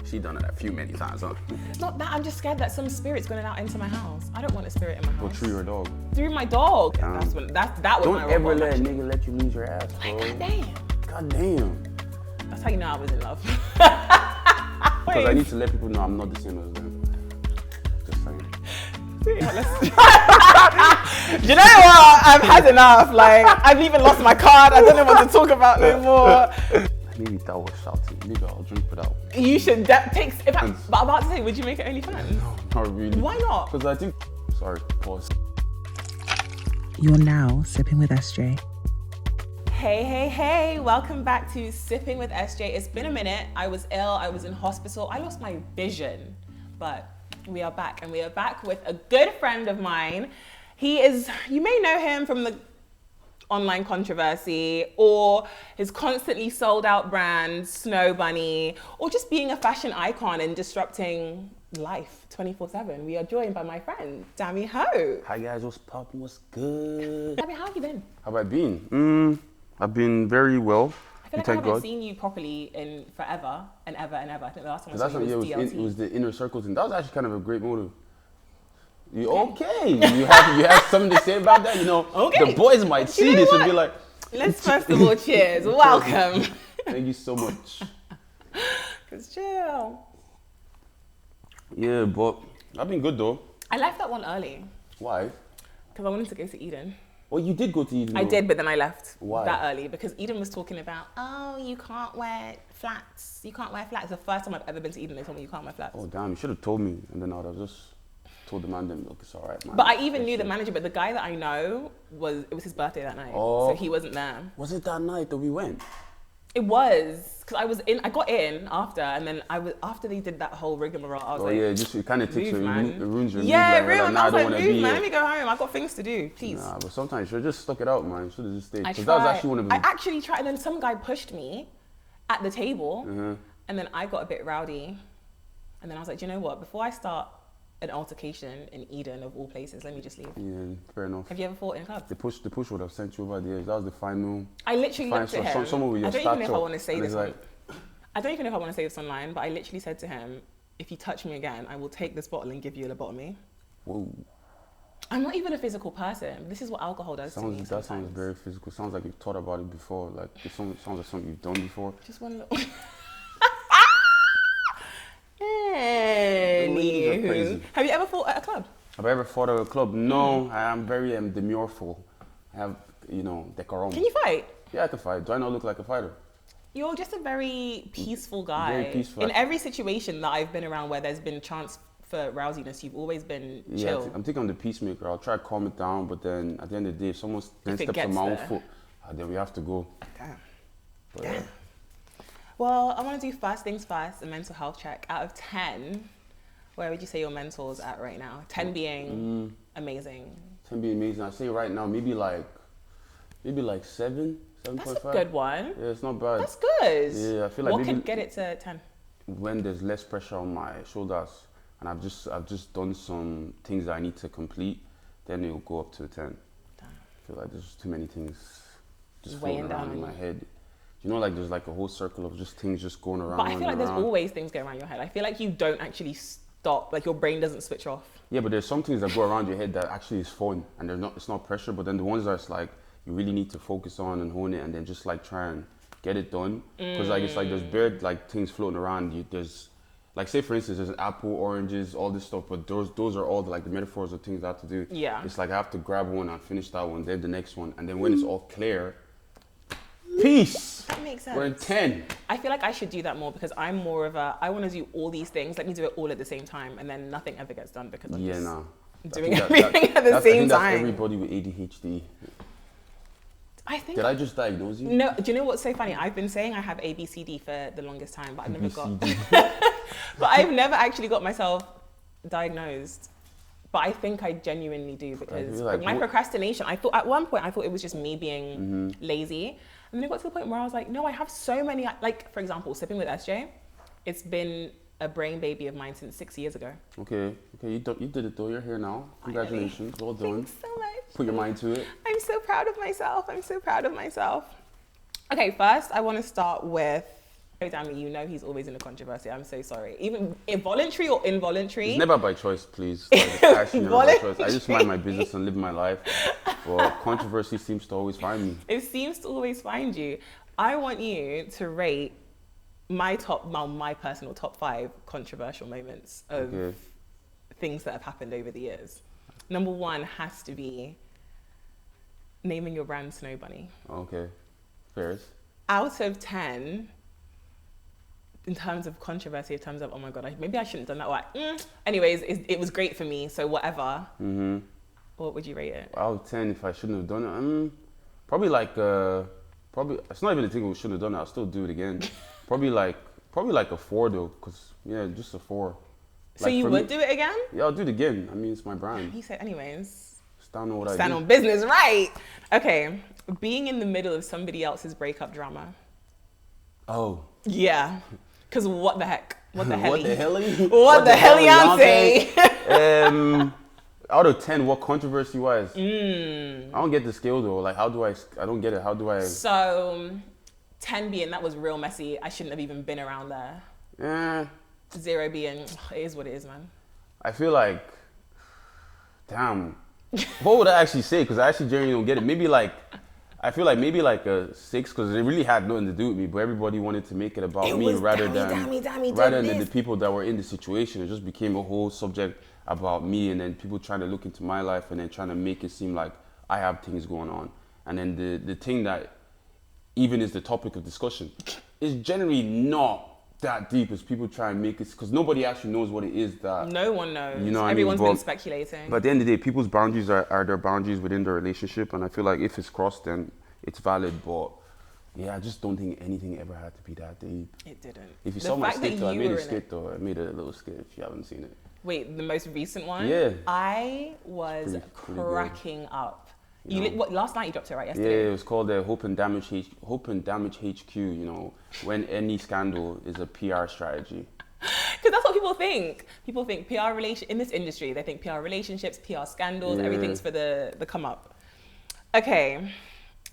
She done it a few many times, huh? It's not that, I'm just scared that some spirit's going out into my house. I don't want a spirit in my house. Well, through your dog. Through my dog. That was Don't my ever rock let a bottom, nigga let you lose your ass, bro. God damn. God damn. That's how you know I was in love. Because I need to let people know I'm not the same as them. Just saying. You know what? I've had enough. Like, I've even lost my card. I don't know what to talk about no more. Maybe that was shouting. Maybe I'll drink it out. You should take. But I'm about to say, would you make it OnlyFans? No, not really. Why not? Because I think. Sorry, pause. You're now sipping with SJ. Hey, welcome back to Sipping with SJ. It's been a minute. I was ill, I was in hospital, I lost my vision, but we are back, and we are back with a good friend of mine. He is, you may know him from the online controversy, or his constantly sold out brand, Snow Bunny, or just being a fashion icon and disrupting life 24/7. We are joined by my friend, Dami Hope. Hi guys, what's poppin'? What's good? Dami, how have you been? How have I been? I've been very well. I feel like I haven't seen you properly in forever and ever and ever. I think the last time I saw you was DLT. It was the inner circle thing. That was actually kind of a great motive. You okay? You have something to say about that? You know, okay. The boys might see this and be like, let's first of all cheers. Welcome. Thank you so much. Cause chill. Yeah, but I've been good though. I left that one early. Why? Because I wanted to go to Eden. Well, you did go to Eden. I did, but then I left. Why? That early because Eden was talking about, oh, you can't wear flats. You can't wear flats. The first time I've ever been to Eden, they told me you can't wear flats. Oh damn! You should have told me, and then I would have just told the man, "Look, it's all right, man." But I even knew the manager, but the guy that I know it was his birthday that night, so he wasn't there. Was it that night that we went? It was, because I got in after, and then after they did that whole rigmarole, I was like, yeah, just it kind of takes it ruins your mood. Yeah, like, ruined. Nah, I was like, move, man, here. let me go home. I've got things to do, please. Nah, but sometimes you should have just stuck it out, man. You should have just stayed. I Because that was actually one of the... I actually tried, and then some guy pushed me at the table, and then I got a bit rowdy, and then I was like, do you know what? Before I start an altercation in Eden, of all places, let me just leave. Yeah, fair enough. Have you ever fought in a club? The push would have sent you over the edge. That was the final... I literally looked at him. Someone with your I don't even know if I stature, want to say this. like... I don't even know if I want to say this online, but I literally said to him, if you touch me again, I will take this bottle and give you a lobotomy. Whoa. I'm not even a physical person. This is what alcohol does to me. That sounds very physical. Sounds like you've thought about it before. Like, it sounds like something you've done before. Just one little... Anywho. Have you ever fought at a club? Have I ever fought at a club? No, I am very demureful. I have, decorum. Can you fight? Yeah, I can fight. Do I not look like a fighter? You're just a very peaceful guy. Very peaceful. In every situation that I've been around where there's been chance for rousiness, you've always been chill. Yeah, I'm thinking I'm the peacemaker. I'll try to calm it down, but then at the end of the day, if someone then steps on my own foot, then we have to go. Damn. But, Damn. Well, I want to do first things first, a mental health check. Out of 10, where would you say your mental's at right now? 10 being amazing. 10 being amazing. I say right now, maybe like 7. 7.5. That's a good one. Yeah, it's not bad. That's good. Yeah, I feel like what maybe could get it to 10? When there's less pressure on my shoulders and I've just done some things that I need to complete, then it'll go up to a 10. Damn. I feel like there's just too many things just floating around in my head. You know, like there's like a whole circle of just things just going around. But I feel like there's always things going around your head. I feel like you don't actually stop, like your brain doesn't switch off. Yeah, but there's some things that go around your head that actually is fun and it's not pressure, but then the ones that's like you really need to focus on and hone it and then just like try and get it done. Because like it's like there's bare like things floating around. There's like, say for instance, there's apple, oranges, all this stuff, but those are all the metaphors of things I have to do. Yeah. It's like I have to grab one and finish that one, then the next one, and then when it's all clear, peace. That makes sense. We're in 10. I feel like I should do that more because I'm more of I want to do all these things. Let me do it all at the same time, and then nothing ever gets done because I'm doing everything at the same time. That's everybody with ADHD. Did I just diagnose you? No, do you know what's so funny? I've been saying I have ABCD for the longest time, but I've never actually got myself diagnosed. But I think I genuinely do because my procrastination, at one point I thought it was just me being lazy. And then it got to the point where I was like, no, I have so many, like for example, Sipping with SJ, it's been a brain baby of mine since 6 years ago. Okay, you did it though, you're here now. Congratulations, well done. Thanks so much. Put your mind to it. I'm so proud of myself. Okay, first I want to start with Oh, damn, you know he's always in the controversy. I'm so sorry. Even voluntary or involuntary. It's never by choice, please. Like, it's actually never by choice. I just mind my business and live my life. But controversy seems to always find me. It seems to always find you. I want you to rate my personal top 5 controversial moments of things that have happened over the years. Number 1 has to be naming your brand Snow Bunny. Okay, fairs. Out of 10, in terms of controversy, in terms of, oh my God, maybe I shouldn't have done that. Or anyways, it was great for me, so whatever. Mm-hmm. What would you rate it? Out of 10, if I shouldn't have done it, probably like, it's not even a thing we shouldn't have done it, I'll still do it again. Probably like a 4 though, because, yeah, just a 4. So you would do it again? Yeah, I'll do it again. I mean, it's my brand. He said, anyways. Stand on what I do. Stand on business, right? Okay, being in the middle of somebody else's breakup drama. Oh. Yeah, because what the heck? What the hell? What the hell? What the heliante? Out of 10, what controversy wise? I don't get the scale though. Like, I don't get it. How do I? So, 10 being that was real messy. I shouldn't have even been around there. 0 being, it is what it is, man. I feel like, damn. What would I actually say? Because I actually genuinely don't get it. Maybe like, I feel like maybe like a 6, because it really had nothing to do with me, but everybody wanted to make it about me rather than the people that were in the situation. It just became a whole subject about me, and then people trying to look into my life and then trying to make it seem like I have things going on. And then the thing that even is the topic of discussion is generally not that deep as people try and make it, because nobody actually knows what it is that... No one knows. You know, everyone's been speculating. But at the end of the day, people's boundaries are their boundaries within the relationship, and I feel like if it's crossed, then it's valid. But yeah, I just don't think anything ever had to be that deep. It didn't. If you saw my skit though, I made a skit though. I made a little skit if you haven't seen it. Wait, the most recent one? Yeah. I was cracking up. Last night you dropped it, right? Yesterday? Yeah, it was called Hope and Damage HQ, you know, when any scandal is a PR strategy. Because that's what people think. People think in this industry, they think PR relationships, PR scandals, everything's for the come up. Okay,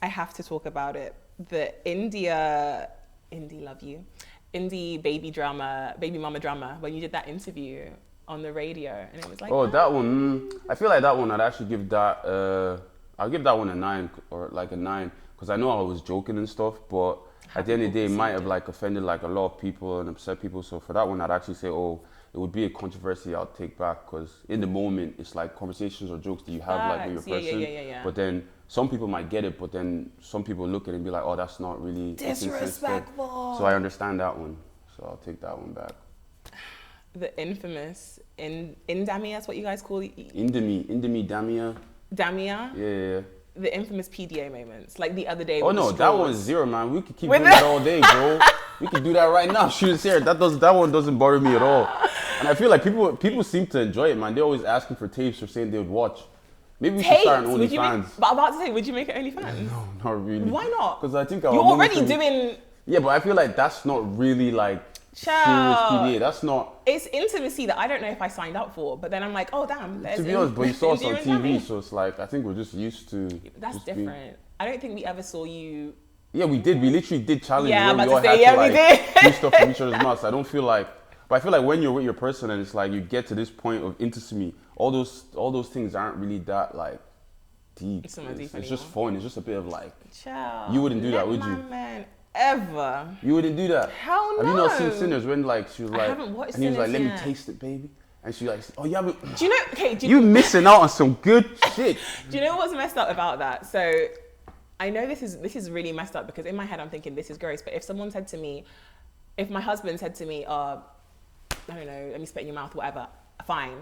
I have to talk about it. The Indie baby mama drama, when you did that interview on the radio, and it was like, oh, that one, I feel like that one, I'd actually give that, I'll give that one a 9 or like a 9, because I know I was joking and stuff, but at the end of the day, it might have like offended like a lot of people and upset people. So for that one, I'd actually say, oh, it would be a controversy I'll take back, because in the moment, it's like conversations or jokes that you have like with your person. Yeah. But then some people might get it, but then some people look at it and be like, oh, that's not really disrespectful. So I understand that one. So I'll take that one back. The infamous Indami, that's what you guys call it? Indami, Damia. Damia? Yeah. The infamous PDA moments, like the other day. Oh no, that one's 0, man. We could keep doing that all day, bro. We could do that right now. Shoot us here. That one doesn't bother me at all. And I feel like people seem to enjoy it, man. They're always asking for tapes or saying they would watch. Maybe we should start an OnlyFans. But I'm about to say, would you make it OnlyFans? No, not really. Why not? Because I think you're already doing. Yeah, but I feel like that's not really like serious PDA. That's not. It's intimacy that I don't know if I signed up for, but then I'm like, oh damn. To be honest, but you saw us on TV, so it's like I think we're just used to. That's different. I don't think we ever saw you. Yeah, we did. We literally did challenges. Yeah, where we all had to do stuff from each other's mouths. I don't feel like, but I feel like when you're with your person and it's like you get to this point of intimacy, all those things aren't really that like deep. It's just fun. It's just a bit of like. Child, you wouldn't do that, would you? Man, ever. You wouldn't do that. Hell no. Have you not seen Sinners when like she was like, I haven't watched and he was like, Sinners let me taste it, baby. And she like, oh yeah, but do you know? Okay, you missing out on some good shit. Do you know what's messed up about that? So, I know this is really messed up because in my head I'm thinking this is gross. But if my husband said to me, I don't know, let me spit in your mouth, whatever, fine,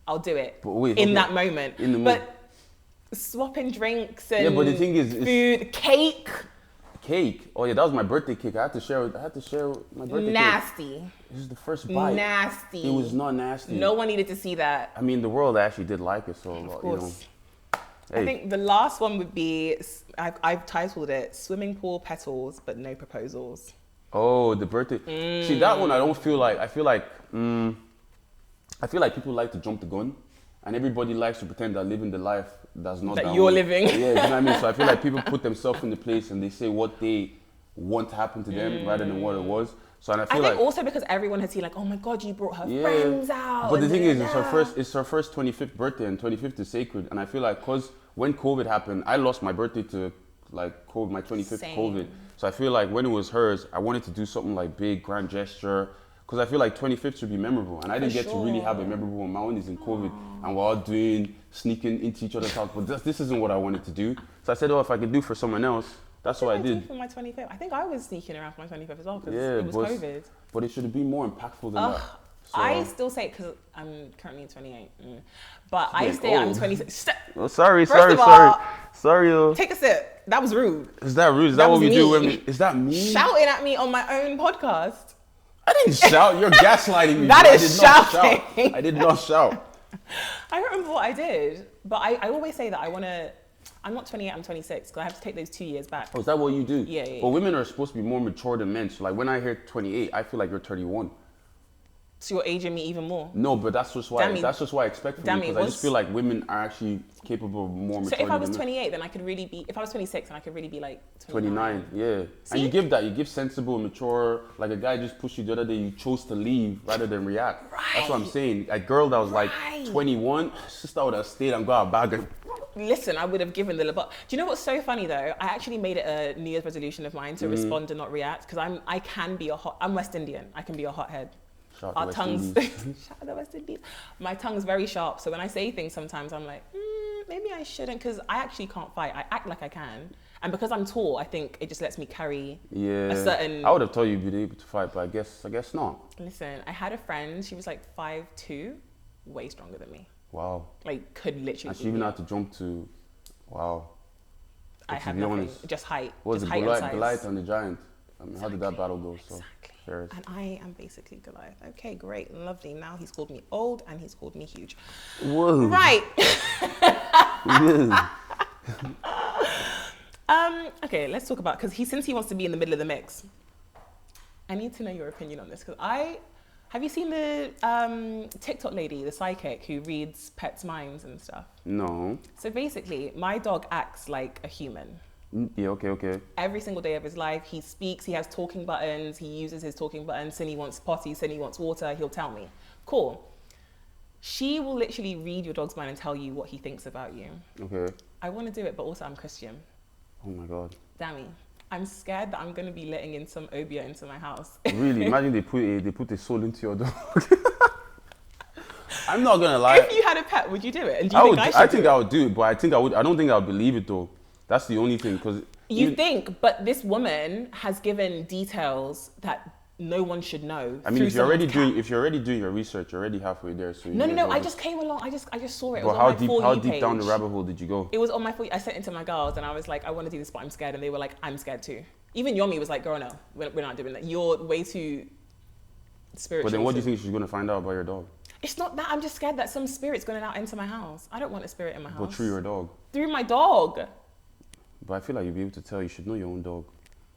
I'll do it. But wait, in that moment. But swapping drinks and but the thing is, food, cake. Oh yeah, that was my birthday cake. I had to share my birthday nasty. Cake. This is the first bite. Nasty. It was not nasty. No one needed to see that. I mean, the world actually did like it, so of course. Hey. I think the last one would be, I've titled it Swimming Pool Petals But No Proposals. Oh, the birthday. See, that one I don't feel like, I feel like people like to jump the gun and everybody likes to pretend they're living the life that's not that you're one. living. Yeah, you know what I mean? So I feel like people put themselves in the place and they say what they want to happen to them rather than what it was. So and I feel I think like also because everyone has seen like, oh my God, you brought her friends out. But the thing is, da-da-da. it's her first 25th birthday, and 25th is sacred. And I feel like because when COVID happened, I lost my birthday to like COVID, my 25th Same. COVID. So I feel like when it was hers, I wanted to do something like big, grand gesture. Because I feel like 25th should be memorable. And I didn't get to really have a memorable one. My one is in COVID. And we're all sneaking into each other's house. But this isn't what I wanted to do. So I said, oh, if I could do for someone else, that's what I did. For my 25th. I think I was sneaking around for my 25th as well because Yeah, it was COVID. But it should have been more impactful than that. So, I still say, because I'm currently 28, but I say I'm 26. Oh, sorry. Sorry. Take a sip. That was rude. Is that rude? Is that what we do? Is that me? Shouting at me on my own podcast. I didn't shout. You're gaslighting me. That is shouting. I did not shout. I don't remember what I did, but I always say that I'm not 28, I'm 26, because I have to take those 2 years back. Oh, is that what you do? Yeah. But women are supposed to be more mature than men. So like when I hear 28, I feel like you're 31. So you're aging me even more? No, but that's just why I expect from you, because I just feel like women are actually capable of more maturity. So if I was 28, then I could really be, if I was 26, then I could really be like 29, yeah. See? And you give sensible, mature, like a guy just pushed you the other day, you chose to leave rather than react. Right. That's what I'm saying. A girl that was like 21, sister would have stayed and got a bag and... Listen, I would have given the lebut. Do you know what's so funny though? I actually made it a New Year's resolution of mine to respond and not react, because I'm West Indian. I can be a hothead. Our tongues, shout out the West Indies. My tongue's very sharp, so when I say things sometimes I'm like, maybe I shouldn't, because I actually can't fight. I act like I can, and because I'm tall, I think it just lets me carry a certain... I would have told you you'd be able to fight, but I guess not. Listen, I had a friend, she was like 5'2", way stronger than me. Wow. Like, could literally... And she even had to jump to... Wow. I have nothing, just height. What was just it, height Goliath and the Giant? I mean, how did that battle go? So, exactly. And I am basically Goliath. Okay, great, lovely. Now he's called me old and he's called me huge. Whoa. Right. Okay, let's talk about, because since he wants to be in the middle of the mix, I need to know your opinion on this, because have you seen the TikTok lady, the psychic, who reads pets' minds and stuff? No. So basically, my dog acts like a human. Yeah, okay. Every single day of his life, he speaks, he has talking buttons, he uses his talking buttons, saying he wants potty, saying he wants water, he'll tell me. Cool. She will literally read your dog's mind and tell you what he thinks about you. Okay. I want to do it, but also I'm Christian. Oh my God. Dami, I'm scared that I'm going to be letting in some obia into my house. Really? Imagine they put a soul into your dog. I'm not going to lie. If you had a pet, would you do it? And do you think I think I would do it, but I don't think I would believe it though. That's the only thing, because... But this woman has given details that no one should know. I mean, if you're already doing your research, you're already halfway there. So No, I just came along, I just saw it. It was on my For You how deep page. down the rabbit hole did you go? It was on my For You. I sent it to my girls and I was like, I want to do this, but I'm scared. And they were like, I'm scared too. Even Yomi was like, girl, no, we're not doing that. You're way too spiritual. But then what do you think she's going to find out about your dog? It's not that. I'm just scared that some spirit's going out into my house. I don't want a spirit in my house. But through your dog? Through my dog. But I feel like you'll be able to tell. You should know your own dog.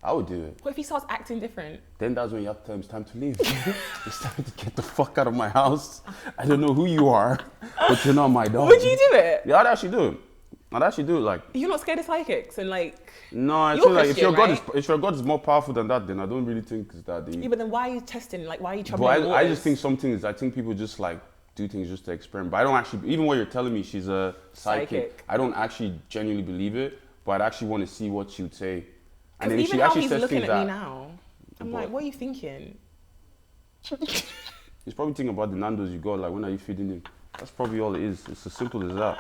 I would do it. What if he starts acting different? Then that's when you have to tell him it's time to leave. It's time to get the fuck out of my house. I don't know who you are, but you're not my dog. Would you do it? Yeah, I'd actually do it. Like, you're not scared of psychics and like... No, I feel like if your God is more powerful than that, then I don't really think it's that deep. Yeah, but then why are you testing? Like, why are you troubling the waters? I just think some things, I think people just like do things just to experiment. But I don't actually, even what you're telling me, she's a psychic. I don't actually genuinely believe it, but I'd actually want to see what she would say. And then even she how actually he's says looking things at me now, I'm like, what are you thinking? He's probably thinking about the Nando's you got, like, when are you feeding him? That's probably all it is. It's as simple as that.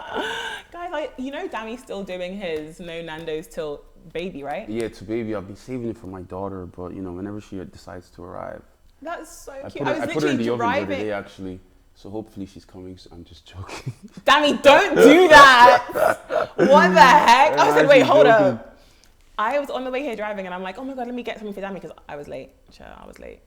Guys, like, you know Dami's still doing his no Nando's till baby, right? Yeah, to baby. I've been saving it for my daughter, but, you know, whenever she decides to arrive. That's so cute. I put her in the oven the other day, actually. So hopefully she's coming. So I'm just joking. Dami, don't do that. What the heck? I said, wait, hold up. I was on the way here driving and I'm like, oh my God, let me get something for Dami because I was late. I was late.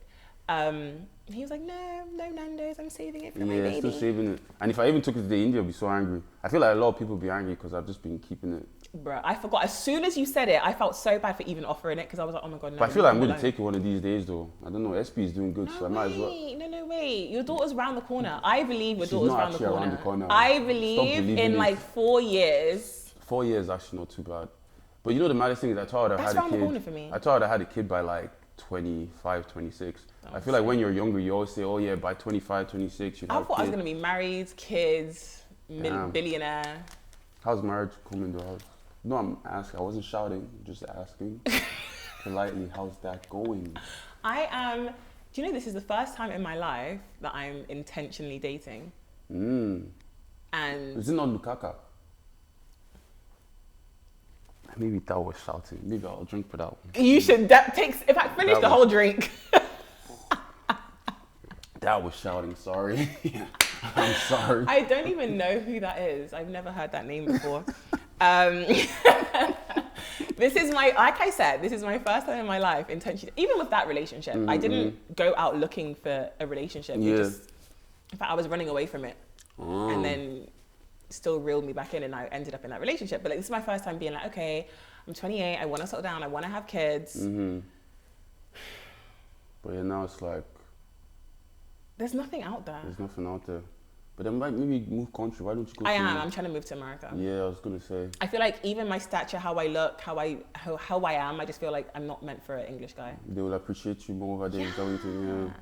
He was like, no Nando's, I'm saving it for my baby. Yeah, still saving it. And if I even took it to India, I'd be so angry. I feel like a lot of people be angry because I've just been keeping it. Bruh, I forgot. As soon as you said it, I felt so bad for even offering it because I was like, oh my God, no. But I feel like I'm going to take it one of these days though. I don't know, SP is doing good, so I might as well. No, wait. Your daughter's round the corner. I believe your daughter's round the corner. I believe in like 4 years. 4 years actually not too bad. But you know the maddest thing is I thought I That's had a around the kid. corner for me. I thought I had a kid by like 25, 26. I feel like when you're younger, you always say, oh yeah, by 25, 26, you'd have I thought I was kids. going to be married, kids, billionaire. How's marriage coming to house? No, I'm asking. I wasn't shouting, just asking politely. How's that going? I am. Do you know this is the first time in my life that I'm intentionally dating? And Is it not Lukaka? Maybe that was shouting. Maybe I'll drink for that one. you should. That takes. If I finish the whole drink. That was shouting. Sorry. I'm sorry. I don't even know who that is. I've never heard that name before. This is like I said, this is my first time in my life intentionally. Even with that relationship, I didn't go out looking for a relationship. Yeah. In fact, I was running away from it, and then still reeled me back in, and I ended up in that relationship. But like, this is my first time being like, okay, I'm 28. I want to settle down. I want to have kids. But yeah, now it's like There's nothing out there. there's nothing out there. But then maybe move country. Why don't you go? I'm trying to move to America. Yeah, I was gonna say. I feel like even my stature, how I look, how I am, I just feel like I'm not meant for an English guy. They will appreciate you more over there. Is that what you think? Yeah.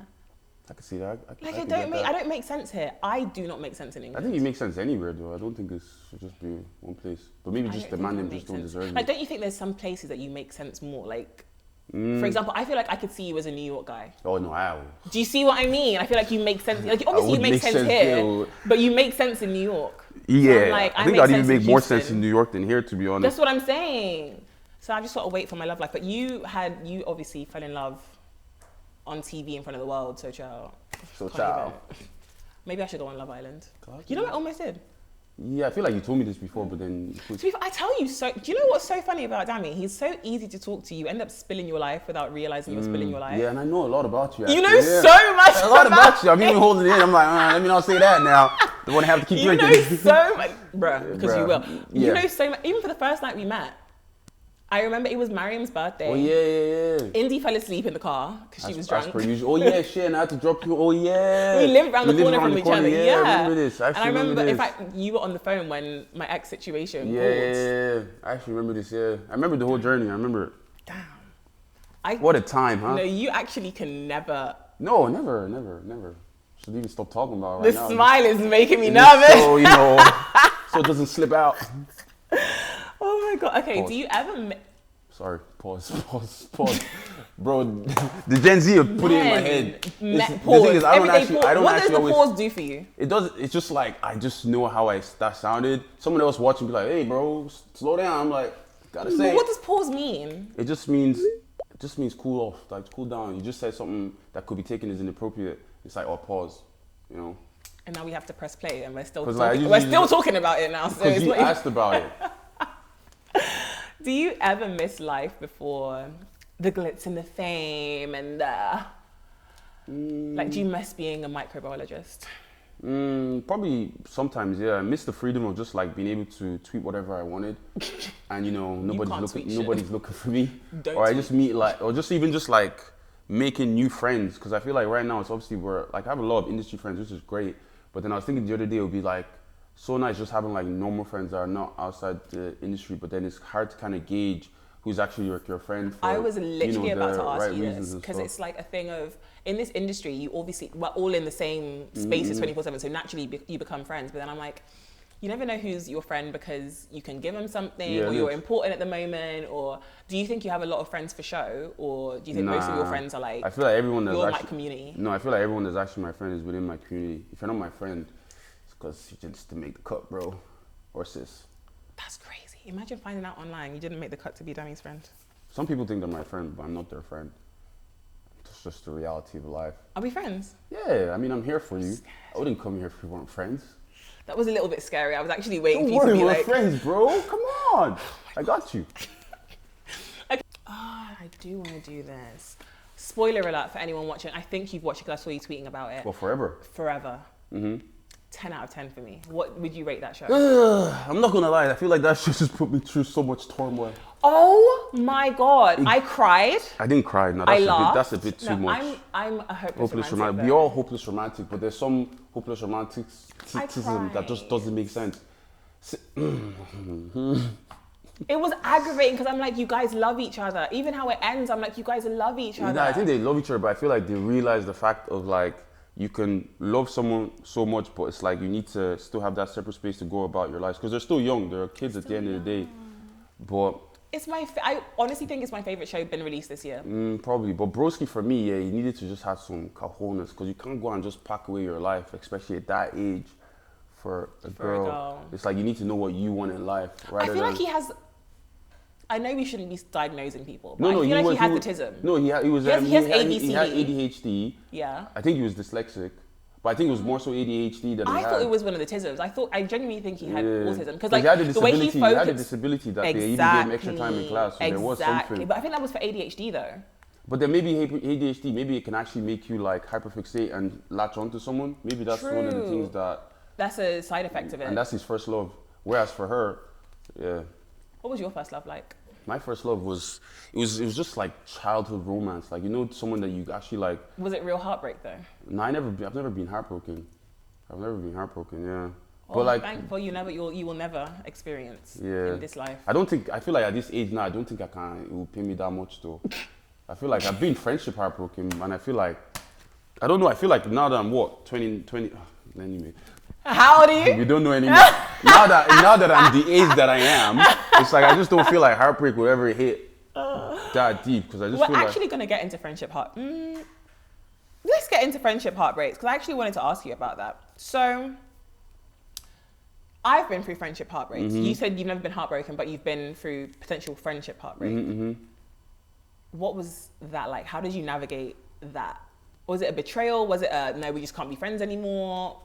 I can see that. I don't make sense here. I do not make sense in I England. think you make sense anywhere though. I don't think it should just be one place. But maybe just the man them just don't deserve you. Like, don't you think there's some places that you make sense more? Like, for example, I feel like I could see you as a New York guy. Oh no, I will. Do you see what I mean? I feel like you make sense. Like, obviously you make sense here, but you make sense in New York. Yeah, So like, I think I'd even sense in make more Houston. sense in New York than here, to be honest. That's what I'm saying. So I just got to wait for my love life. But you obviously fell in love on TV in front of the world. So ciao. So Can't ciao. even- Maybe I should go on Love Island. You know, I almost did. Yeah, I feel like you told me this before, but then... To be fair, I tell you so. Do you know what's so funny about Dami? He's so easy to talk to. You end up spilling your life without realizing you're spilling your life. Yeah, and I know a lot about you. You know actually. so much. A lot about you. I'm even holding it in. I'm like, let me not say that now. Don't want to have to keep You drinking. know so much, bruh, because you will. Yeah. You know so much. Even for the first night we met, I remember it was Mariam's birthday. Oh, yeah. Indy fell asleep in the car because she was drunk. As per usual. Oh, yeah, shit, and I had to drop you. Oh, yeah. We lived around the corner from each other. Yeah, I remember this. And I remember, in fact, you were on the phone when my ex situation called. Yeah. I actually remember this, yeah. I remember the whole journey. I remember it. Damn. What a time, huh? No, you actually can never. No, never. Should even stop talking about it right now. The smile is making me nervous. So, you know, so it doesn't slip out. Oh my God. Okay, Pause. do you ever... Sorry, pause. Bro, the Gen Z have put it in my head. Pause. The thing is, I don't actually What does the always, pause do for you? It does, it's just like, I just know how that sounded. Someone else watching be like, hey bro, slow down. I'm like, gotta say. But what does pause mean? It just means cool off, like cool down. You just said something that could be taken as inappropriate. It's like, oh, pause, you know? And now we have to press play and we're still Like, talking about it now. So because it's you like, asked about it. do you ever miss life before the glitz and the fame and like, do you miss being a microbiologist? Probably sometimes, yeah. I miss the freedom of just like being able to tweet whatever I wanted, and you know nobody's looking for me. Or I just meet like, or just even just like making new friends, because I feel like right now it's obviously we're like I have a lot of industry friends, which is great. But then I was thinking the other day it would be like so nice just having like normal friends that are not outside the industry, but then it's hard to kind of gauge who's actually your friend. For, I was literally about to ask you right this because it's like a thing of, in this industry, you obviously, we're all in the same spaces 24/7, so naturally you become friends. But then I'm like, you never know who's your friend because you can give them something, or you're important at the moment, or do you think you have a lot of friends for show, or do you think most of your friends are like, I feel like everyone that's your actually, like community? No, I feel like everyone that's actually my friend is within my community. If you're not my friend, it's because you just to make the cut, bro, or sis. That's crazy. Imagine finding out online you didn't make the cut to be Dami's friend. Some people think they're my friend, but I'm not their friend. It's just the reality of life. Are we friends? Yeah, I mean, I'm here for you. I wouldn't come here if we weren't friends. That was a little bit scary. I was actually waiting Don't for you to worry, be we're like, friends, bro. Come on. I got you. okay. I do want to do this. Spoiler alert for anyone watching. I think you've watched it because I saw you tweeting about it. Well, forever. Forever. 10 out of 10 for me. What would you rate that show? I'm not gonna lie. I feel like that shit just put me through so much turmoil. Oh my God. I cried. I didn't cry. No, I laughed. That's a bit too much. I'm a hopeless romantic. We all hopeless romantic, but there's some hopeless romanticism that just doesn't make sense. It was aggravating because I'm like, you guys love each other. Even how it ends, I'm like, you guys love each other. I think they love each other, but I feel like they realize the fact of like, you can love someone so much, but it's like you need to still have that separate space to go about your lives. Because they're still young, they're kids at the end of the day. But it's I honestly think it's my favorite show been released this year. Probably, but broski for me, yeah, you needed to just have some cojones because you can't go and just pack away your life, especially at that age, for a girl. It's like you need to know what you want in life. I feel like he has. I know we shouldn't be diagnosing people, but no, I feel like he had autism. No, he has ADHD. He had ADHD. Yeah. I think he was dyslexic. But I think it was more so ADHD than I thought it was one of the tisms. I genuinely think he had autism because like he had a the way he disability. focused, He had a disability that they even gave him extra time in class. So there was something. But I think that was for ADHD though. But then maybe ADHD, maybe it can actually make you like hyperfixate and latch onto someone. Maybe that's one of the things that's a side effect of it. And that's his first love. Whereas for her, yeah. What was your first love like? My first love was just like childhood romance, like someone that you actually like. Was it real heartbreak though? No, I've never been heartbroken. Yeah. Oh, but like, thankful you will never experience in this life. I feel like at this age now, I don't think it will pay me that much though. I feel like I've been friendship heartbroken, and I feel like, I don't know, I feel like now that I'm 20, anyway. How old are you? We don't know anymore. now that I'm the age that I am, it's like I just don't feel like heartbreak will ever hit that deep because I just feel We're actually gonna get into friendship let's get into friendship heartbreaks because I actually wanted to ask you about that. So I've been through friendship heartbreaks. You said you've never been heartbroken, but you've been through potential friendship heartbreak. What was that like? How did you navigate that? Was it a betrayal? Was it a no, we just can't be friends anymore?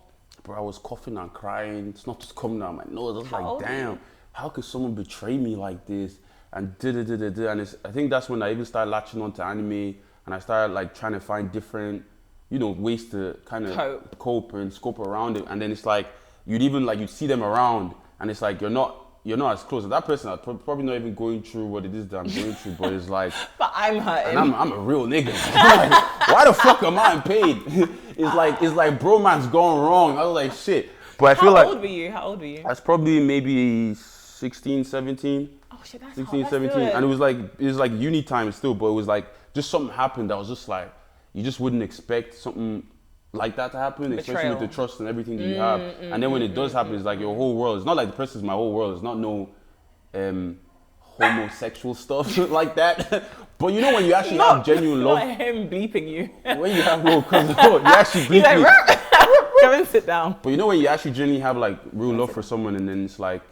Bro, I was coughing and crying. It's not just coming out my nose. I was like, damn, how could someone betray me like this? And and I think that's when I even started latching on to anime, and I started like trying to find different, ways to kind of cope and scope around it. And then it's like you'd see them around, and it's like you're not as close. And that person is probably not even going through what it is that I'm going through, but it's like. But I'm hurting. And I'm a real nigga. Like, why the fuck am I in pain? It's like bromance gone wrong. I was like, shit. But I feel like. How old were you? I was probably maybe 16, 17. Oh shit, that's 16, hard. 17. And it was like uni time still, but it was like just something happened that was just like, you just wouldn't expect something like that to happen, especially with the trust and everything that you have. And then when it does happen, it's like your whole world. It's not like the person's my whole world. It's not no homosexual stuff like that. But when you actually have genuine love. Not him bleeping you. When you have you actually bleep me. Come and sit down. But when you actually genuinely have like real love for someone, and then it's like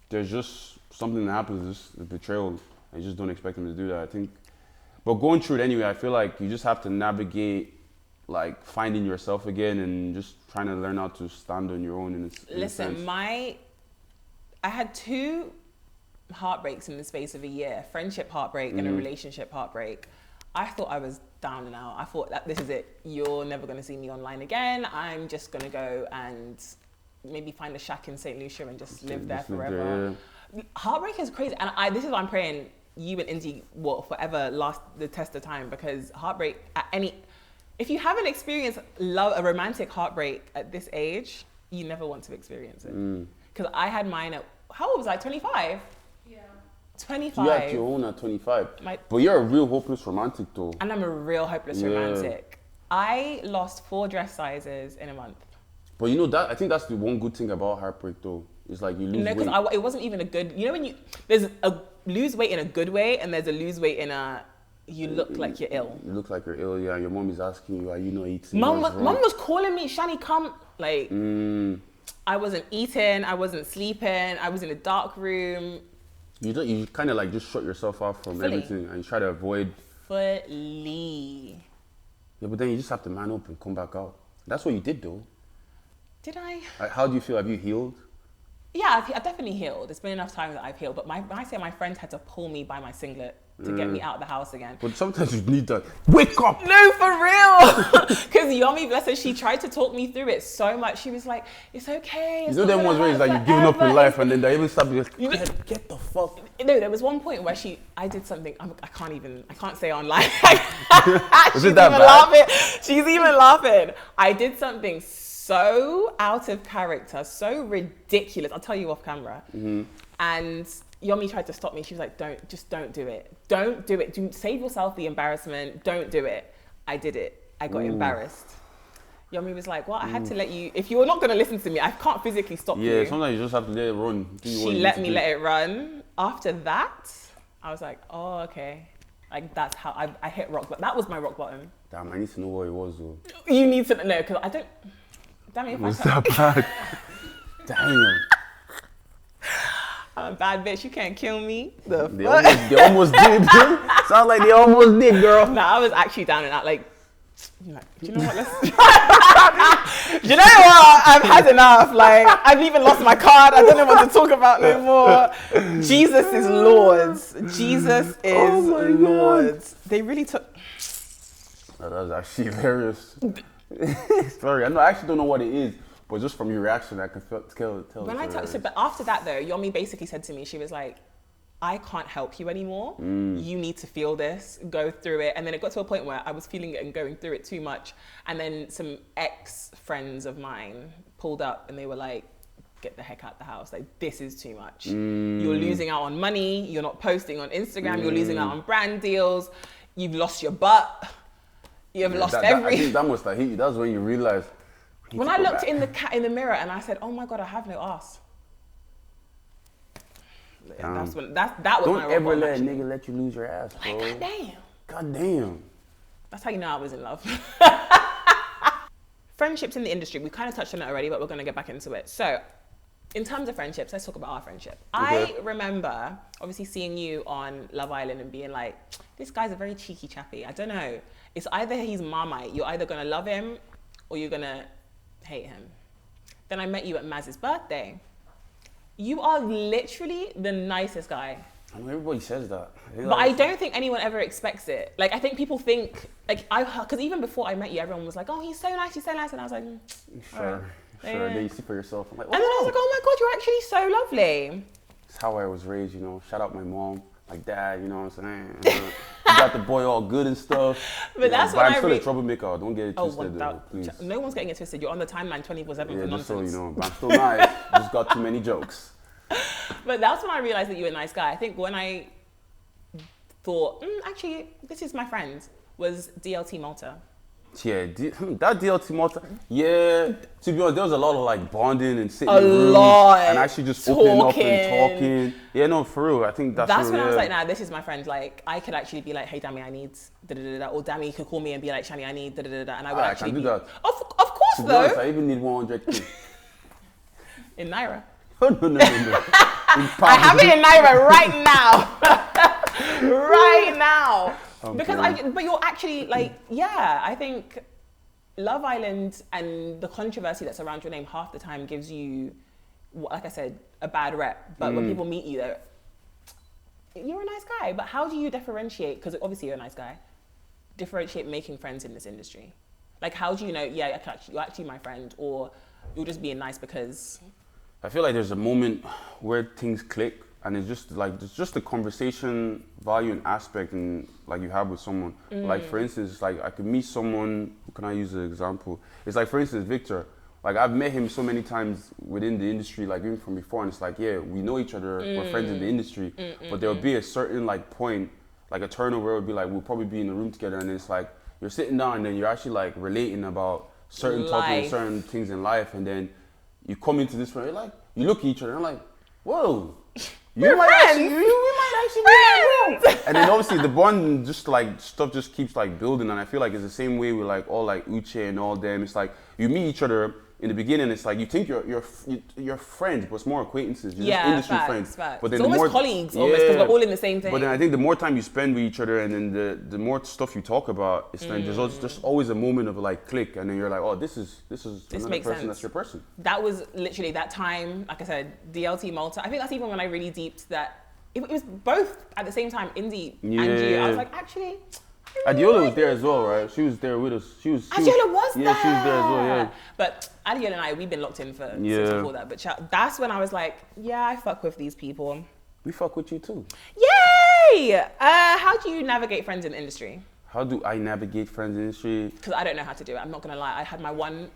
there's just something that happens, just a betrayal, and you just don't expect them to do that, I think. But going through it anyway, I feel like you just have to navigate like finding yourself again and just trying to learn how to stand on your own. Listen, I had 2 heartbreaks in the space of a year, friendship heartbreak and a relationship heartbreak. I thought I was down and out. I thought that this is it. You're never going to see me online again. I'm just going to go and maybe find a shack in St. Lucia and just live there forever. Yeah. Heartbreak is crazy. And this is why I'm praying you and Indy will forever last the test of time, because heartbreak if you haven't experienced a romantic heartbreak at this age, you never want to experience it. Because I had mine at, how old was I, 25? 25. You had your own at 25. But you're a real hopeless romantic though. And I'm a real hopeless romantic. I lost 4 dress sizes in a month. But I think that's the one good thing about heartbreak though. It's like you lose weight. No, because it wasn't even a good, when there's a lose weight in a good way and there's a lose weight in a, you look like you're ill. You look like you're ill, yeah. Your mom is asking you, are you not eating? Mom was calling me, Shani, come. Like, I wasn't eating, I wasn't sleeping, I was in a dark room. You kind of like just shut yourself off from everything and you try to avoid. Fully. Yeah, but then you just have to man up and come back out. That's what you did though. Did I? How do you feel? Have you healed? Yeah, I've definitely healed. It's been enough time that I've healed. But when I say my friends had to pull me by my singlet to get me out of the house again. But sometimes you need that. Wake up! No, for real! Because Yomi, bless her, she tried to talk me through it so much. She was like, it's okay. It's them ones where it's like you've given up in life and then they even stop you like, get the fuck. No, there was one point where I did something, I can't say online. Was it that bad? She's even laughing. I did something so out of character, so ridiculous. I'll tell you off camera. And Yomi tried to stop me. She was like, don't do it. Don't do it. Save yourself the embarrassment. Don't do it. I did it. I got embarrassed. Yomi was like, well, I had to let you, if you're not going to listen to me, I can't physically stop you. Yeah, sometimes you just have to let it run. She let me let it run. After that, I was like, oh, okay. Like, that's how I hit rock bottom. That was my rock bottom. Damn, I need to know what it was, though. You need to know, because I don't, damn it. Was that bad? Damn. I'm a bad bitch, you can't kill me. They almost did. Sounds like they almost did, girl. No, I was actually down in that, like, do you know what? Do you know what? I've had enough. Like, I've even lost my card. I don't know what to talk about no more. Jesus is Lord. Jesus is Lord. They really took. That was actually hilarious. Sorry, I actually don't know what it is, but just from your reaction, I can tell. But after that, though, Yomi basically said to me, she was like, I can't help you anymore. You need to feel this, go through it. And then it got to a point where I was feeling it and going through it too much. And then some ex-friends of mine pulled up and they were like, get the heck out the house. Like, this is too much. You're losing out on money. You're not posting on Instagram. You're losing out on brand deals. You've lost your butt. You've lost everything. I think that must have hit you. That's when you realize. When I looked in the mirror and I said, oh my God, I have no ass. That was Don't my ever let a actually. nigga let you lose your ass, bro. Like, goddamn. Goddamn. That's how you know I was in love. Friendships in the industry, we kind of touched on it already, but we're going to get back into it. So, in terms of friendships, let's talk about our friendship. Okay. I remember, obviously, seeing you on Love Island and being like, this guy's a very cheeky chappy. I don't know. It's either he's Marmite. You're either going to love him or you're going to hate him. Then I met you at Maz's birthday. You are literally the nicest guy. I know everybody says that. But I don't think anyone ever expects it. Like, I think people think, like, because even before I met you, everyone was like, oh, he's so nice, he's so nice. And I was like, Sure. Then you see for yourself. I'm like, and then I was like, oh my God, you're actually so lovely. It's how I was raised, you know. Shout out my mom, my dad, you know what I'm saying? You got the boy all good and stuff. But that's when I'm still a troublemaker. Don't get it twisted, please. No one's getting it twisted. You're on the timeline 24/7 for nonsense. Just so you know. But I'm still nice. Just got too many jokes. But that's when I realized that you were a nice guy. I think when I thought, actually, this is my friend, was DLT Malta. Yeah, that DLT Malta. Yeah, to be honest, there was a lot of like bonding and sitting in rooms and actually just opening up and talking. Yeah, no, for real. I think that's when I was like, nah, this is my friend. Like, I could actually be like, hey, Dami, I need da-da-da-da. Or Dami could call me and be like, Shani, I need da-da-da-da. And I would actually do that. Of course, to be though. honest, I even need 100K. In Naira. Oh, no. I have it in Naira right now. Right now. Because but you're actually like, yeah, I think Love Island and the controversy that's around your name half the time gives you, like I said, a bad rep. But when people meet you, you're a nice guy. But how do you differentiate, because obviously you're a nice guy, differentiate making friends in this industry? Like, how do you know, yeah, you're actually my friend, or you're just being nice because... I feel like there's a moment where things click, and it's just the conversation value and aspect and like you have with someone. Like, for instance, like I could meet someone, who can I use an example? It's like, for instance, Victor. Like, I've met him so many times within the industry, like even from before, and it's like, yeah, we know each other, we're friends in the industry, but there'll be a certain like point, like a turnover where it would be like, we'll probably be in the room together, and it's like, you're sitting down and then you're actually like relating about certain topics, certain things in life, and then you come into this room, you're like, you look at each other and I'm like, whoa, we might actually be like, whoa. And then obviously the bond just like stuff just keeps like building, and I feel like it's the same way with like all like Uche and all them. It's like you meet each other in the beginning, it's like you think you're friends, but it's more acquaintances. You're just industry friends. But then it's almost colleagues, almost, because we're all in the same thing. But then I think the more time you spend with each other, and then the more stuff you talk about, it's like there's just always a moment of like click, and then you're like, oh, this is another person. That's your person. That was literally that time. Like I said, DLT Malta. I think that's even when I really deeped that. It was both at the same time, Indy and you. I was like, actually. Adiola was there as well, right? She was there with us. Adiola was there. Yeah, she was there as well, yeah. But Adiola and I, we've been locked in for since before that. But that's when I was like, yeah, I fuck with these people. We fuck with you too. Yay! How do you navigate friends in the industry? How do I navigate friends in the industry? Because I don't know how to do it. I'm not going to lie. I had my one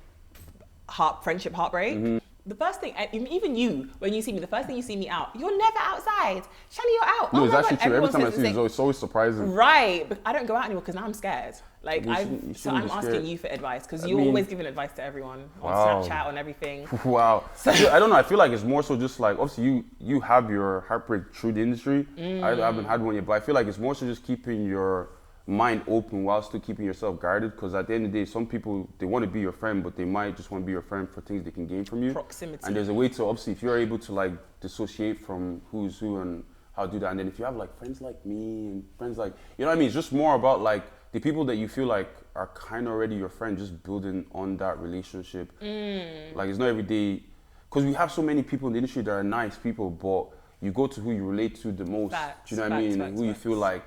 friendship heartbreak. The first thing, even you, when you see me, the first thing you see me out, you're never outside. Shani, you're out. No, oh it's my actually God. true. Every Everyone time I says see the you, same- it's always surprising. Right, but I don't go out anymore because now I'm scared. Like, You so shouldn't I'm be asking scared. you for advice because I you're mean- always giving advice to everyone on Wow. Snapchat, on everything. Wow. I don't know. I feel like it's more so just like, obviously you have your heartbreak through the industry. I haven't had one yet, but I feel like it's more so just keeping your mind open while still keeping yourself guarded, because at the end of the day, some people, they want to be your friend, but they might just want to be your friend for things they can gain from you. Proximity. And there's a way to, obviously, if you're able to like dissociate from who's who and how to do that, and then if you have like friends like me and friends like, you know what I mean, it's just more about like the people that you feel like are kind of already your friend, just building on that relationship. Like, it's not every day, because we have so many people in the industry that are nice people, but you go to who you relate to the most. Facts, Do you know what I mean? facts, And who you facts. feel like,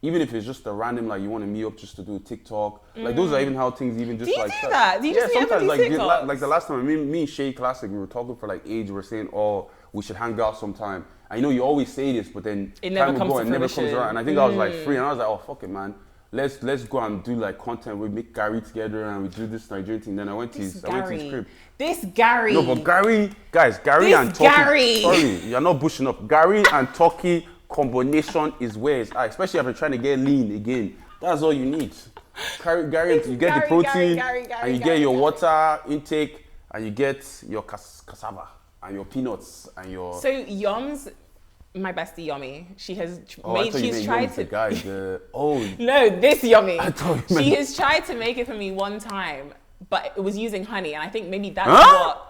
even if it's just a random, like you want to meet up just to do TikTok, like those are even how things even just Do you like do start. that? Do you just meet up and do like TikToks? like the last time me and Shay Classic, we were talking for like age, we were saying, oh, we should hang out sometime. I know you always say this, but then It never time will comes go to and it never comes fruition. around. And I think I was like free, and I was like, oh fuck it, man. Let's go and do like content. We make Gary together and we do this Nigerian thing. Then I went to his crib. This Gary. No, but Gary This and Turkey. Gary. Sorry, you're not bushing up. Gary and Turkey combination is where it's at, especially if you're trying to get lean again. That's all you need. Gary, you get the Gary, protein, Gary, and you get your water intake, and you get your cassava and your peanuts and your. So Yoms, my bestie Yomi, she has Oh, I made. thought you She's meant tried Yomi, to. the guy. No, this Yomi. I thought you She meant- has tried to make it for me one time, but it was using honey, and I think maybe that's Huh? what.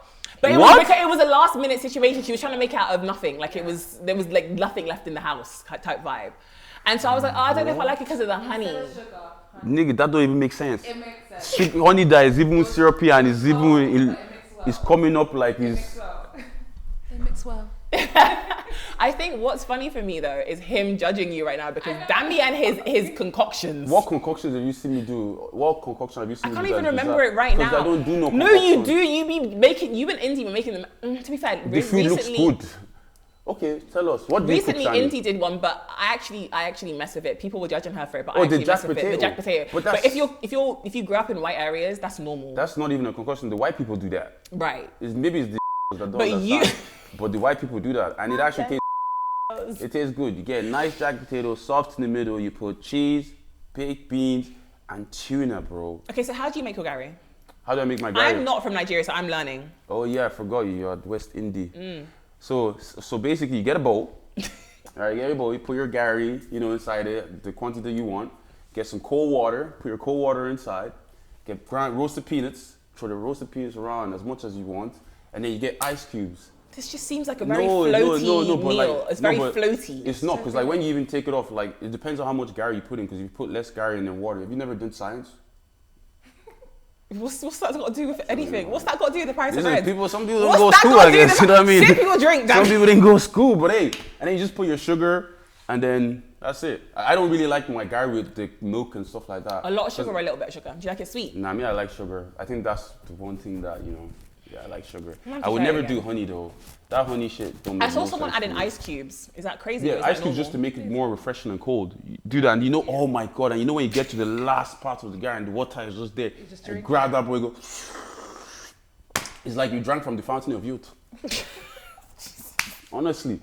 But it What? was because it was a last minute situation. She was trying to make it out of nothing. Like there was like nothing left in the house type vibe. And so I was like, oh, I don't know if I like it because of the honey. Nigga, that don't even make sense. It makes sense. Sweet honey that is even syrupy and is even But it mix well. is coming up like It is. mix well. It mix well. I think what's funny for me though is him judging you right now because Dami and his concoctions. What concoctions have you seen me do? What concoction have you seen I me can't do? even remember it right now. Because I don't do no No, you concoctions. do. You and Indy were making them. To be fair, The food looks good. Okay, tell us. What do you cook, Recently, Shani? Indy did one, but I actually mess with it. People were judging her for it, but Oh, I the actually jack mess with it. The potato. jack potato. But But, that's- if you grew up in white areas, that's normal, That's not even a concoction. The white people do that. right? Maybe it's the that don't But you- understand. But the white people do that, and it actually tastes. It tastes good. You get a nice jack potato, soft in the middle. You put cheese, baked beans, and tuna, bro. Okay, so how do you make your Gary? How do I make my Gary? I'm not from Nigeria, so I'm learning. Oh yeah, I forgot you. You're at West Indie. So basically, you get a bowl. All right, you get a bowl. You put your Gary, inside it, the quantity you want. Get some cold water. Put your cold water inside. Get roasted peanuts. Throw the roasted peanuts around as much as you want, and then you get ice cubes. This just seems like a very floaty but meal. It's very floaty. It's not, because like when you even take it off, like it depends on how much Gary you put in. Because if you put less Gary in than water, have you never done science? What's that got to do with anything? What's that got to do with the price of Listen, bread? some people don't What's go to that school, got to I do with guess. the You know what I mean? Some people drink Some that. people didn't go to school, but hey, and then you just put your sugar, and then that's it. I don't really like my Gary with the milk and stuff like that. A lot of sugar or a little bit of sugar? Do you like it sweet? Nah, me, I like sugar. I think that's the one thing that, yeah, I like sugar. I'm I would try it never again. do honey though. That honey shit don't make I saw no someone sense add in to me. ice cubes. Is that crazy? or Yeah, is ice that cubes just to normal? make it more refreshing and cold. You do that, and oh my god, and when you get to the last part of the Gary and the water is just there, just you drink grab that boy, go. It's like you drank from the fountain of youth. Honestly,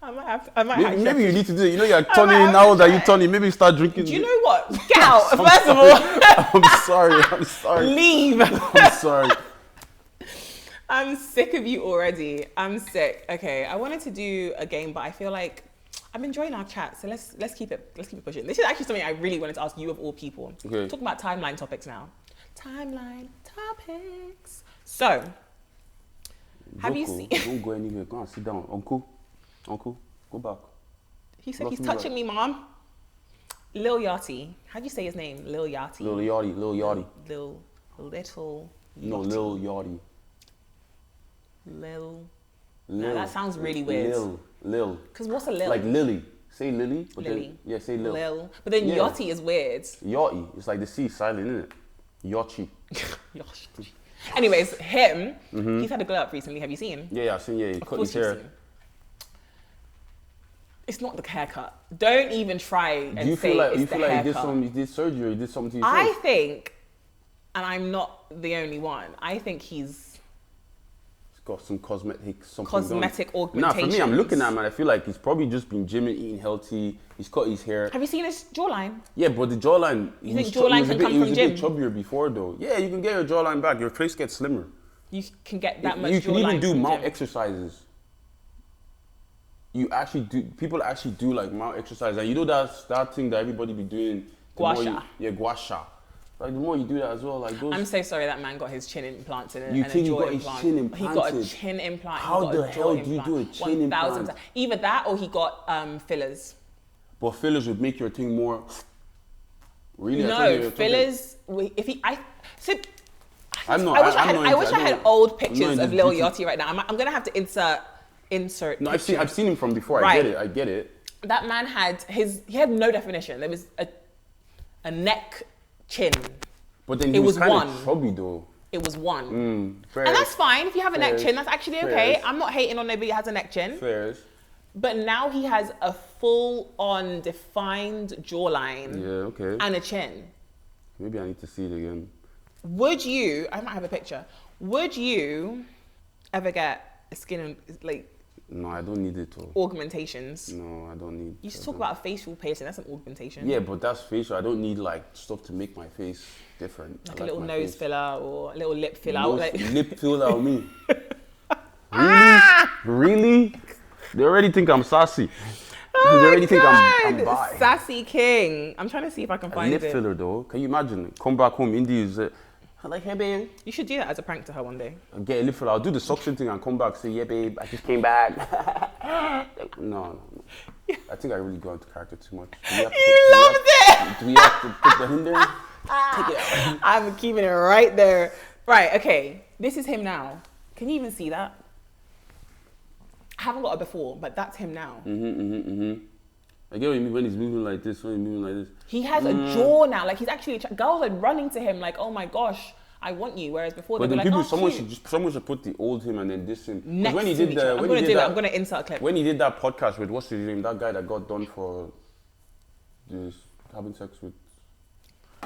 I might have maybe you need to do it. You're might turning have now to that try you're it. turning. Maybe start drinking. Do you know what? Get out, first of all. I'm sorry. Leave. I'm sorry. I'm sick of you already. I'm sick. Okay, I wanted to do a game, but I feel like I'm enjoying our chat, so let's keep it pushing. This is actually something I really wanted to ask you of all people. Okay. Talking about timeline topics now. Timeline topics. So, have you Joko, seen? Don't go anywhere. Go and sit down. Uncle, go back. He said Lock he's me touching me, Mom. Lil Yachty. How do you say his name? Lil Yachty. Lil Yachty. Little Yachty. No, Lil Yachty. Lil. No, that sounds really weird. Lil. Because what's a Lil? Like Lily. Say Lily. But Lily. Then, yeah, say Lil. Lil. But then Yeah. Yachty is weird. Yachty. It's like the C silent, isn't it? Yachty. Yachty. Anyways, him, he's had a glow up recently. Have you seen? Yeah, I've seen. Yeah, he Of cut course his you've hair. seen. It's not the haircut. Don't even try and Do you say feel like it's you the feel like haircut. he did surgery or he did something to his I face? think, and I'm not the only one, I think he's got some cosmetic Cosmetic done. Nah, augmentations. for me, I'm looking at him and I feel like he's probably just been gymming, eating healthy. He's cut his hair. Have you seen his jawline? Yeah, but the jawline. You think jawline can come from He was a gym? bit chubbier before though. Yeah, you can get your jawline back. Your face gets slimmer. You can get that much You can jawline even do from mount gym. exercises. You actually do. People actually do like mount exercise, and you know that thing that everybody be doing. Gua sha. Gua sha. Like the more you do that as well, like those. I'm so sorry that man got his chin implanted and You a think he jaw got his implant. chin He got a implanted? chin implant. How he got the a jaw hell do you implant. do a chin 1,000%. implant? Either that or he got fillers. But fillers would make your thing more. Really? No, fillers. I'm not. I wish I had old pictures not of into Lil beauty. Yachty right now. I'm gonna have to insert. No, pictures. I've seen him from before. Right. I get it. That man he had no definition. There was a neck chin. But then he It was was kind one. of chubby though. It was one. Fairs. And that's fine if you have a neck Fairs. chin. That's actually okay. Fairs. I'm not hating on nobody that has a neck chin. Fairs. But now he has a full-on defined jawline Yeah. Okay. and a chin. Maybe I need to see it again. Would you? I might have a picture. Would you ever get a skin like No, I don't need it though. augmentations? No, I don't need. You just talk about a facial piercing. That's an augmentation. Yeah, but that's facial. I don't need like stuff to make my face different. Like I a little my nose face. filler or a little lip filler. No like, lip filler on me. Really? Really? They already think I'm sassy. They already think I'm bi. Sassy King. I'm trying to see if I can A find lip it. filler though. Can you imagine? Come back home, Indy is like, hey babe, You should do that as a prank to her one day. I'll get a lip filler. I'll do the suction thing and come back. Say, yeah babe, I just came back. No. I think I really got into character too much. You loved it. Do we have to put the hinder? Take it out. I'm keeping it right there. Right, okay. This is him now. Can you even see that? I haven't got it before, but that's him now. I get what you mean when he's moving like this, when he's moving like this. He has a jaw now. Like he's actually, girls are running to him like, oh my gosh, I want you. Whereas before But they were then like, people, oh, cute. someone should put the old him and then this him. 'Cause Next when he to did each other. the, I'm when gonna he do did that. that, I'm gonna insert a clip. when he did that podcast with what's his name, that guy that got done for this having sex with,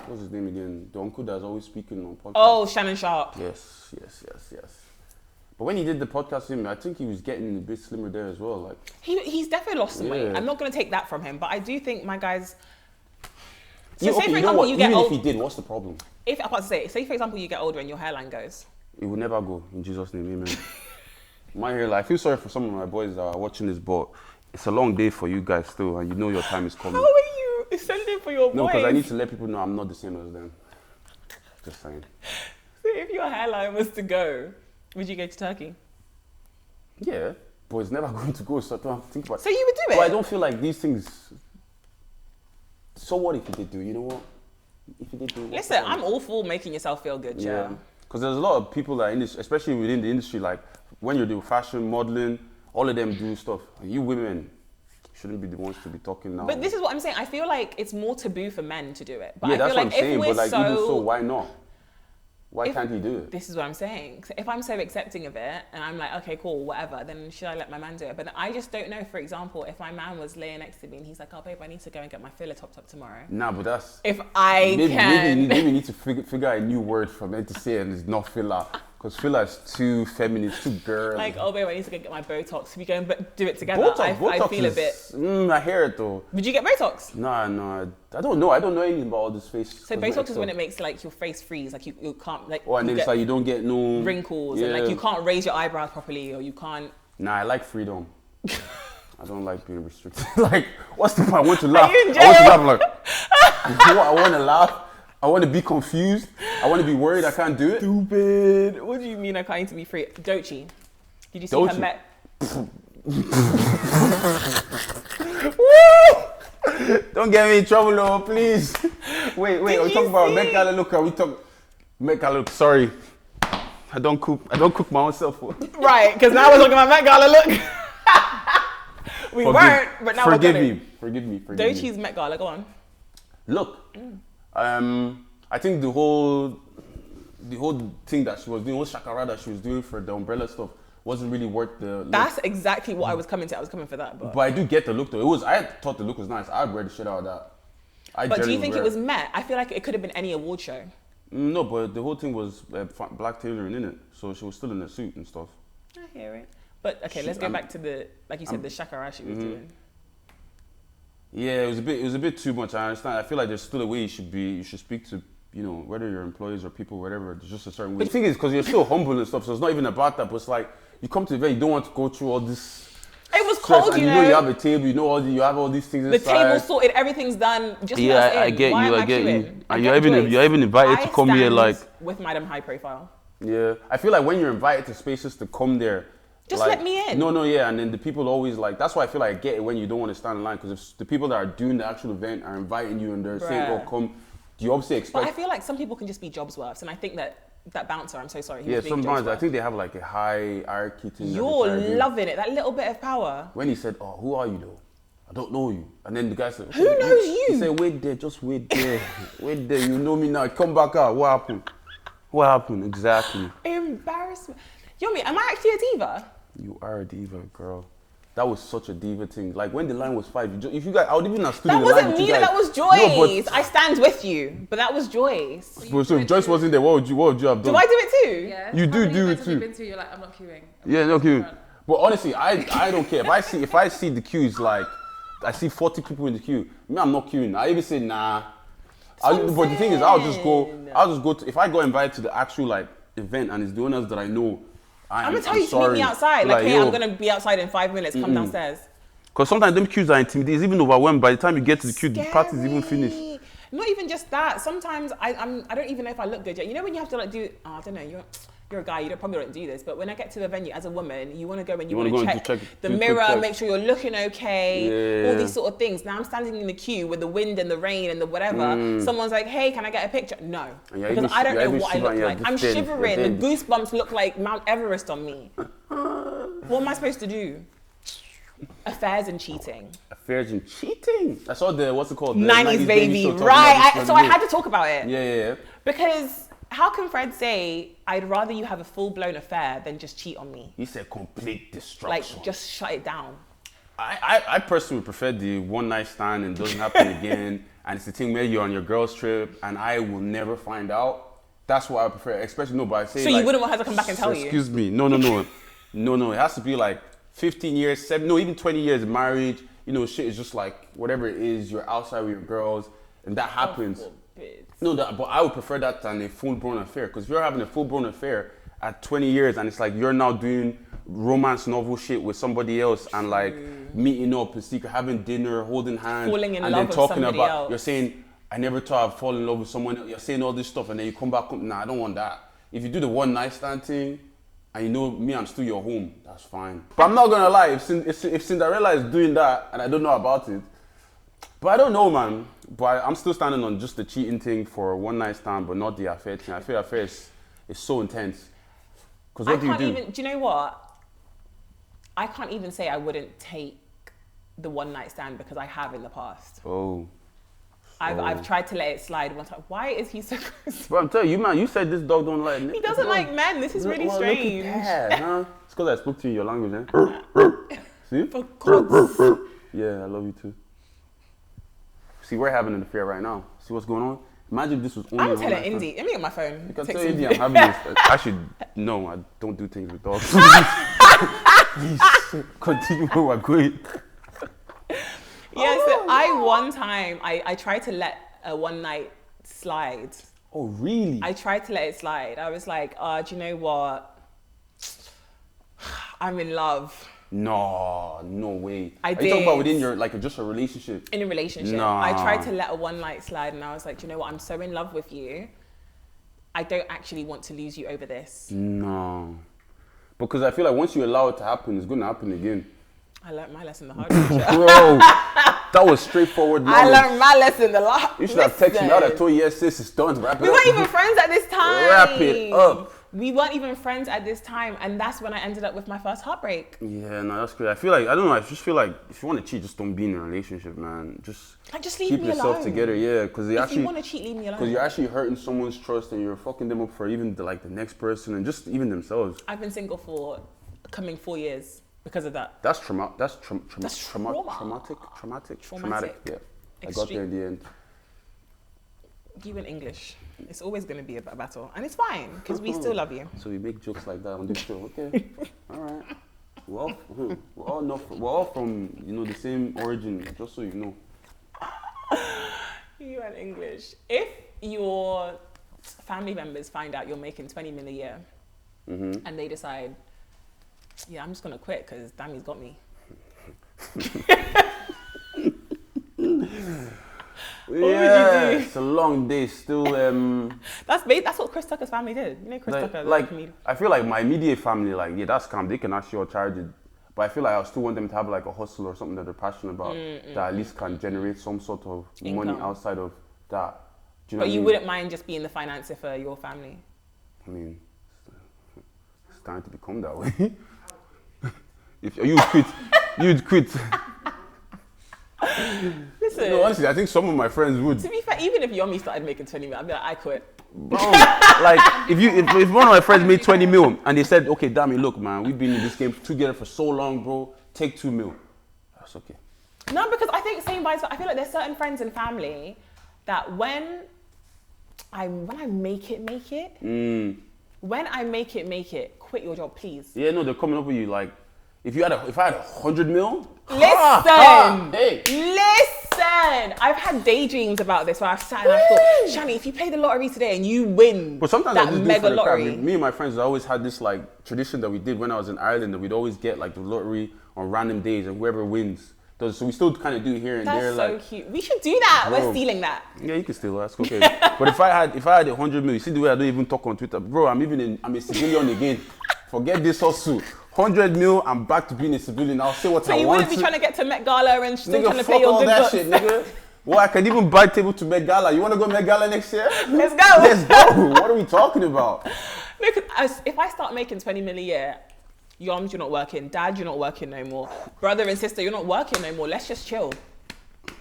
what's his name again? The uncle that's always speaking on podcasts. Oh, Shannon Sharp. Yes. But when he did the podcast with him, I think he was getting a bit slimmer there as well. Like, He's definitely lost some weight. Yeah. I'm not gonna take that from him, but I do think my guys. So yeah, say okay, for you know example what? you get Even old. if he did, what's the problem? If I'm about to say for example you get older and your hairline goes. It will never go in Jesus' name, amen. My hairline, I feel sorry for some of my boys that are watching this, but it's a long day for you guys still, and you know your time is coming. How are you sending for your No, boys? because I need to let people know I'm not the same as them. Just saying. So if your hairline was to go, would you go to Turkey? Yeah, but it's never going to go, so I don't have to think about it. So you would do it? But I don't feel like these things. So what if you did do? You know what? If you did do. what's the Listen, problem? I'm all for making yourself feel good, yeah. Because there's a lot of people that in this, especially within the industry, like when you're doing fashion, modeling, all of them do stuff. And you women shouldn't be the ones to be talking now. But this is what I'm saying. I feel like it's more taboo for men to do it. But yeah, I that's feel what like I'm saying. if we're But like, even so, why not? Why can't he do it? This is what I'm saying. So if I'm so accepting of it and I'm like, okay, cool, whatever, then should I let my man do it? But I just don't know, for example, if my man was laying next to me and he's like, oh, babe, I need to go and get my filler topped up tomorrow. Nah, but that's... If I can... Maybe you need to figure out a new word for men to say and it's not filler. Because filler is too feminine, it's too girly. Like, oh, babe, I need to go get my Botox. If you go and do it together, Botox, I Botox feel is, a bit... I hear it though. Would you get Botox? Nah, I don't know. I don't know anything about all this face. So Botox is when it makes like your face freeze, like you can't like. Oh, and then it's like you don't get no wrinkles and like you can't raise your eyebrows properly or you can't. Nah, I like freedom. I don't like being restricted. Like, what's the point? I want to laugh. you in I want to jail? laugh like. I want to laugh. I want to be confused. I want to be worried. I can't do it. Stupid. What do you mean I can't to be free? Dochi. Did you see Doechii? her Met? Don't get me in trouble, though, please. Wait. Did Are we you talking about see? Met Gala look? Are we talking Met Gala look? Sorry, I don't cook my own self. Right, because now we're talking about Met Gala look. We weren't, but now we're gonna. Forgive me. Doechi's Met Gala, go on. Look, I think the whole thing that she was doing, whole shakara that she was doing for the umbrella stuff, wasn't really worth the look. That's exactly what I was coming to. I was coming for that, But I do get the look though. I thought the look was nice. I'd wear the shit out of that. But do you think it was Met? I feel like it could have been any award show. No, but the whole thing was black tailoring in it, so she was still in a suit and stuff. hear it. But okay, let's go back to the, like you said, the shakara she was doing. Yeah, it was a bit too much. I understand. I feel like there's still a way you should speak to, you know, whether you're employees or people, whatever. There's just a certain way. But the thing is, because you're still humble and stuff, so it's not even about that. But it's like you come to the event, you don't want to go through all this. It was stress, cold, and you know. You have a table, you know, you have all these things The inside. table's sorted, everything's done. Just Yeah, let us in. I get Why you. am I get queuing? you. I And get you're even invited to come here, stand like with Madam High Profile. Yeah, I feel like when you're invited to spaces to come there, Just like, let me in. No, yeah, and then the people always like. That's why I feel like I get it when you don't want to stand in line, because if the people that are doing the actual event are inviting you and they're saying, "Oh, come," you obviously expect. But I feel like some people can just be jobs worths, and I think that bouncer, I'm so sorry. He Yeah, was being sometimes I Jobsworth. think they have like a hierarchy thing. that they You're try to do. loving it, that little bit of power. When he said, "Oh, who are you though? I don't know you," and then the guy said, Who knows you? He said, "Wait there, just wait there, wait there. You know me now. Come back out. What happened? What happened exactly?" Embarrassment. Yomi, am I actually a diva? You are a diva, girl. That was such a diva thing. Like when the line was 5, if you guys, I would even have stood That in the line wasn't with me, you guys. that was Joyce. No, I stand with you, but that was Joyce. so if Joyce wasn't there, what would you have done? Do I do it too? Yeah. You do How many do it events have you too. been to? You're like, I'm not queuing. Yeah, no queue. But honestly, I don't care. If I see the queues, like I see 40 people in the queue, me, I'm not queuing. I even say nah. But the thing is, I'll just go to, if I go invited to the actual like event and it's the owners that I know, I'm gonna tell you to meet me outside. Like, hey, I'm gonna be outside in 5 minutes. Come downstairs. Because sometimes them queues are intimidating, it's even overwhelmed. By the time you get to the queue, the party's even finished. Not even just that. Sometimes I don't even know if I look good yet. You know when you have to like do, I don't know, you're a guy, probably don't do this, but when I get to the venue as a woman, you want to go and you want to check the mirror, make sure you're looking okay, all these sort of things. Now I'm standing in the queue with the wind and the rain and the whatever. Someone's like, hey, can I get a picture? No, because I don't know what I look like. I'm shivering. The goosebumps look like Mount Everest on me. What am I supposed to do? Affairs and cheating. Affairs and cheating? I saw the, what's it called? 90s baby, right. So I had to talk about it. Yeah. Because how can Fred say, I'd rather you have a full-blown affair than just cheat on me? He said complete destruction. Like, just shut it down. I personally prefer the one night stand and it doesn't happen again. And it's the thing where you're on your girl's trip and I will never find out. That's what I prefer, especially, no, but I say so like, you wouldn't want her to come back and tell you? Excuse me, no. No, it has to be like 15 years, even 20 years of marriage. You know, shit is just like, whatever it is, you're outside with your girls and that happens. No, but I would prefer that than a full-blown affair. Because if you're having a full-blown affair at 20 years and it's like you're now doing romance novel shit with somebody else and like meeting up in secret, having dinner, holding hands, falling in and love then talking with somebody about, else. You're saying, I never thought I'd fall in love with someone else. You're saying all this stuff and then you come back, nah, I don't want that. If you do the one night stand thing and you know me, I'm still your home, that's fine. But I'm not gonna lie, if Cinderella is doing that and I don't know about it, but I don't know, man. But I'm still standing on just the cheating thing for one night stand, but not the affair thing. I feel affair is so intense. Because what do you do? Do you know what? I can't even say I wouldn't take the one night stand because I have in the past. Oh. I've tried to let it slide one time. Why is he so close? But I'm telling you, man, you said this dog don't like... He doesn't like men. This is really strange. Look at that, huh? It's because I spoke to you in your language, eh? See? For God's sake. Yeah, I love you too. See, we're having an affair right now. See what's going on? Imagine if this was only I'm one telling night stand. Indy. Let me get my phone. You can Text tell him. Indy I'm having this. Actually, no, I don't do things with dogs. Please, continue where we're going. Yeah, so I tried to let a one night slide. Oh, really? I tried to let it slide. I was like, do you know what? I'm in love. No way. I Are you did. talking about within your, like, just a relationship? In a relationship. Nah. I tried to let a one night slide and I was like, do you know what? I'm so in love with you. I don't actually want to lose you over this. No. Because I feel like once you allow it to happen, it's going to happen again. I learned my lesson the hard way. Bro, that was straightforward knowledge. I learned my lesson the last. You should have texted me. I would have told you, yes, sis, it's done. Wrap it We up. weren't even friends at this time. Wrap it up. We weren't even friends at this time, and that's when I ended up with my first heartbreak. Yeah, no, that's great. I feel like, I don't know, I just feel like if you want to cheat, just don't be in a relationship, man. Just leave keep me yourself alone. together, yeah. Because If you want to cheat, leave me alone. Because you're actually hurting someone's trust and you're fucking them up for even the next person and just even themselves. I've been single for coming 4 years because of that. That's traumatic. Traumatic. Yeah. I got there in the end. You and English. It's always going to be a battle. And it's fine, because we still love you. So we make jokes like that on this show. Okay. All right. We're all from, the same origin, just so you know. You and English. If your family members find out you're making 20 mil a year, and they decide, yeah, I'm just going to quit because Dami's got me. Yeah, it's a long day still. That's what Chris Tucker's family did. You know Chris Tucker? I feel like my immediate family, that's calm. They can actually charge it. But I feel like I still want them to have like a hustle or something that they're passionate about that at least can generate some sort of money outside of that. Do you know but what you I mean? wouldn't mind just being the financier for your family? I mean, it's starting to become that way. If you'd quit. Listen. No, honestly, I think some of my friends would. To be fair, even if Yomi started making 20 mil, I'd be like, I quit. Bro, like if one of my friends made 20 mil and they said, okay, Dami, look, man, we've been in this game together for so long, bro. Take 2 mil. That's okay. No, because I think same vibes. I feel like there's certain friends and family that when I make it. When I make it, quit your job, please. Yeah, no, they're coming up with you like, if I had 100 mil. Listen, hey. listen. I've had daydreams about this where I've sat and I thought, Shani, if you play the lottery today and you win But sometimes that I just do mega for the lottery. crowd. Me and my friends always had this like tradition that we did when I was in Ireland that we'd always get like the lottery on random days and whoever wins does. So we still kind of do it here and there. That's so like, cute. We should do that. Bro. We're stealing that. yeah, you can steal that. That's okay. But if I had 100 mil, you see the way I don't even talk on Twitter, bro. I'm a civilian again. Forget this hustle. 100 mil, I'm back to being a civilian. I'll say what So I you want wouldn't be trying to get to Met Gala and still Nigga, trying to fuck pay your all good that books. shit, nigga. Well, I can even buy table to Met Gala. You want to go Met Gala next year? Let's go. Let's go. What are we talking about? Look, if I start making 20 mil a year, Yoms, you're not working. Dad, you're not working no more. Brother and sister, you're not working no more. Let's just chill.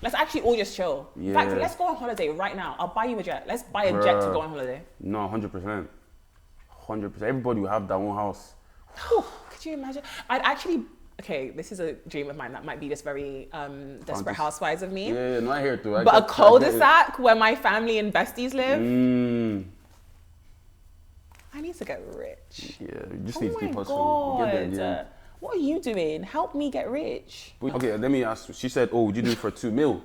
Let's actually all just chill. In fact, Yeah. let's go on holiday right now. I'll buy you a jet. Let's buy a jet to go on holiday. No, 100%. 100%. Everybody will have their own house. Whew, could you imagine? I'd actually, okay, this is a dream of mine that might be just very Desperate Housewives of me. Yeah, no, I hear it too. But a cul-de-sac where my family and besties live, I need to get rich. Yeah, you just Oh need to keep my hustling. You'll get there in the God. end. What are you doing? Help me get rich. Okay, let me ask you. She said, oh, would you do it for 2 mil?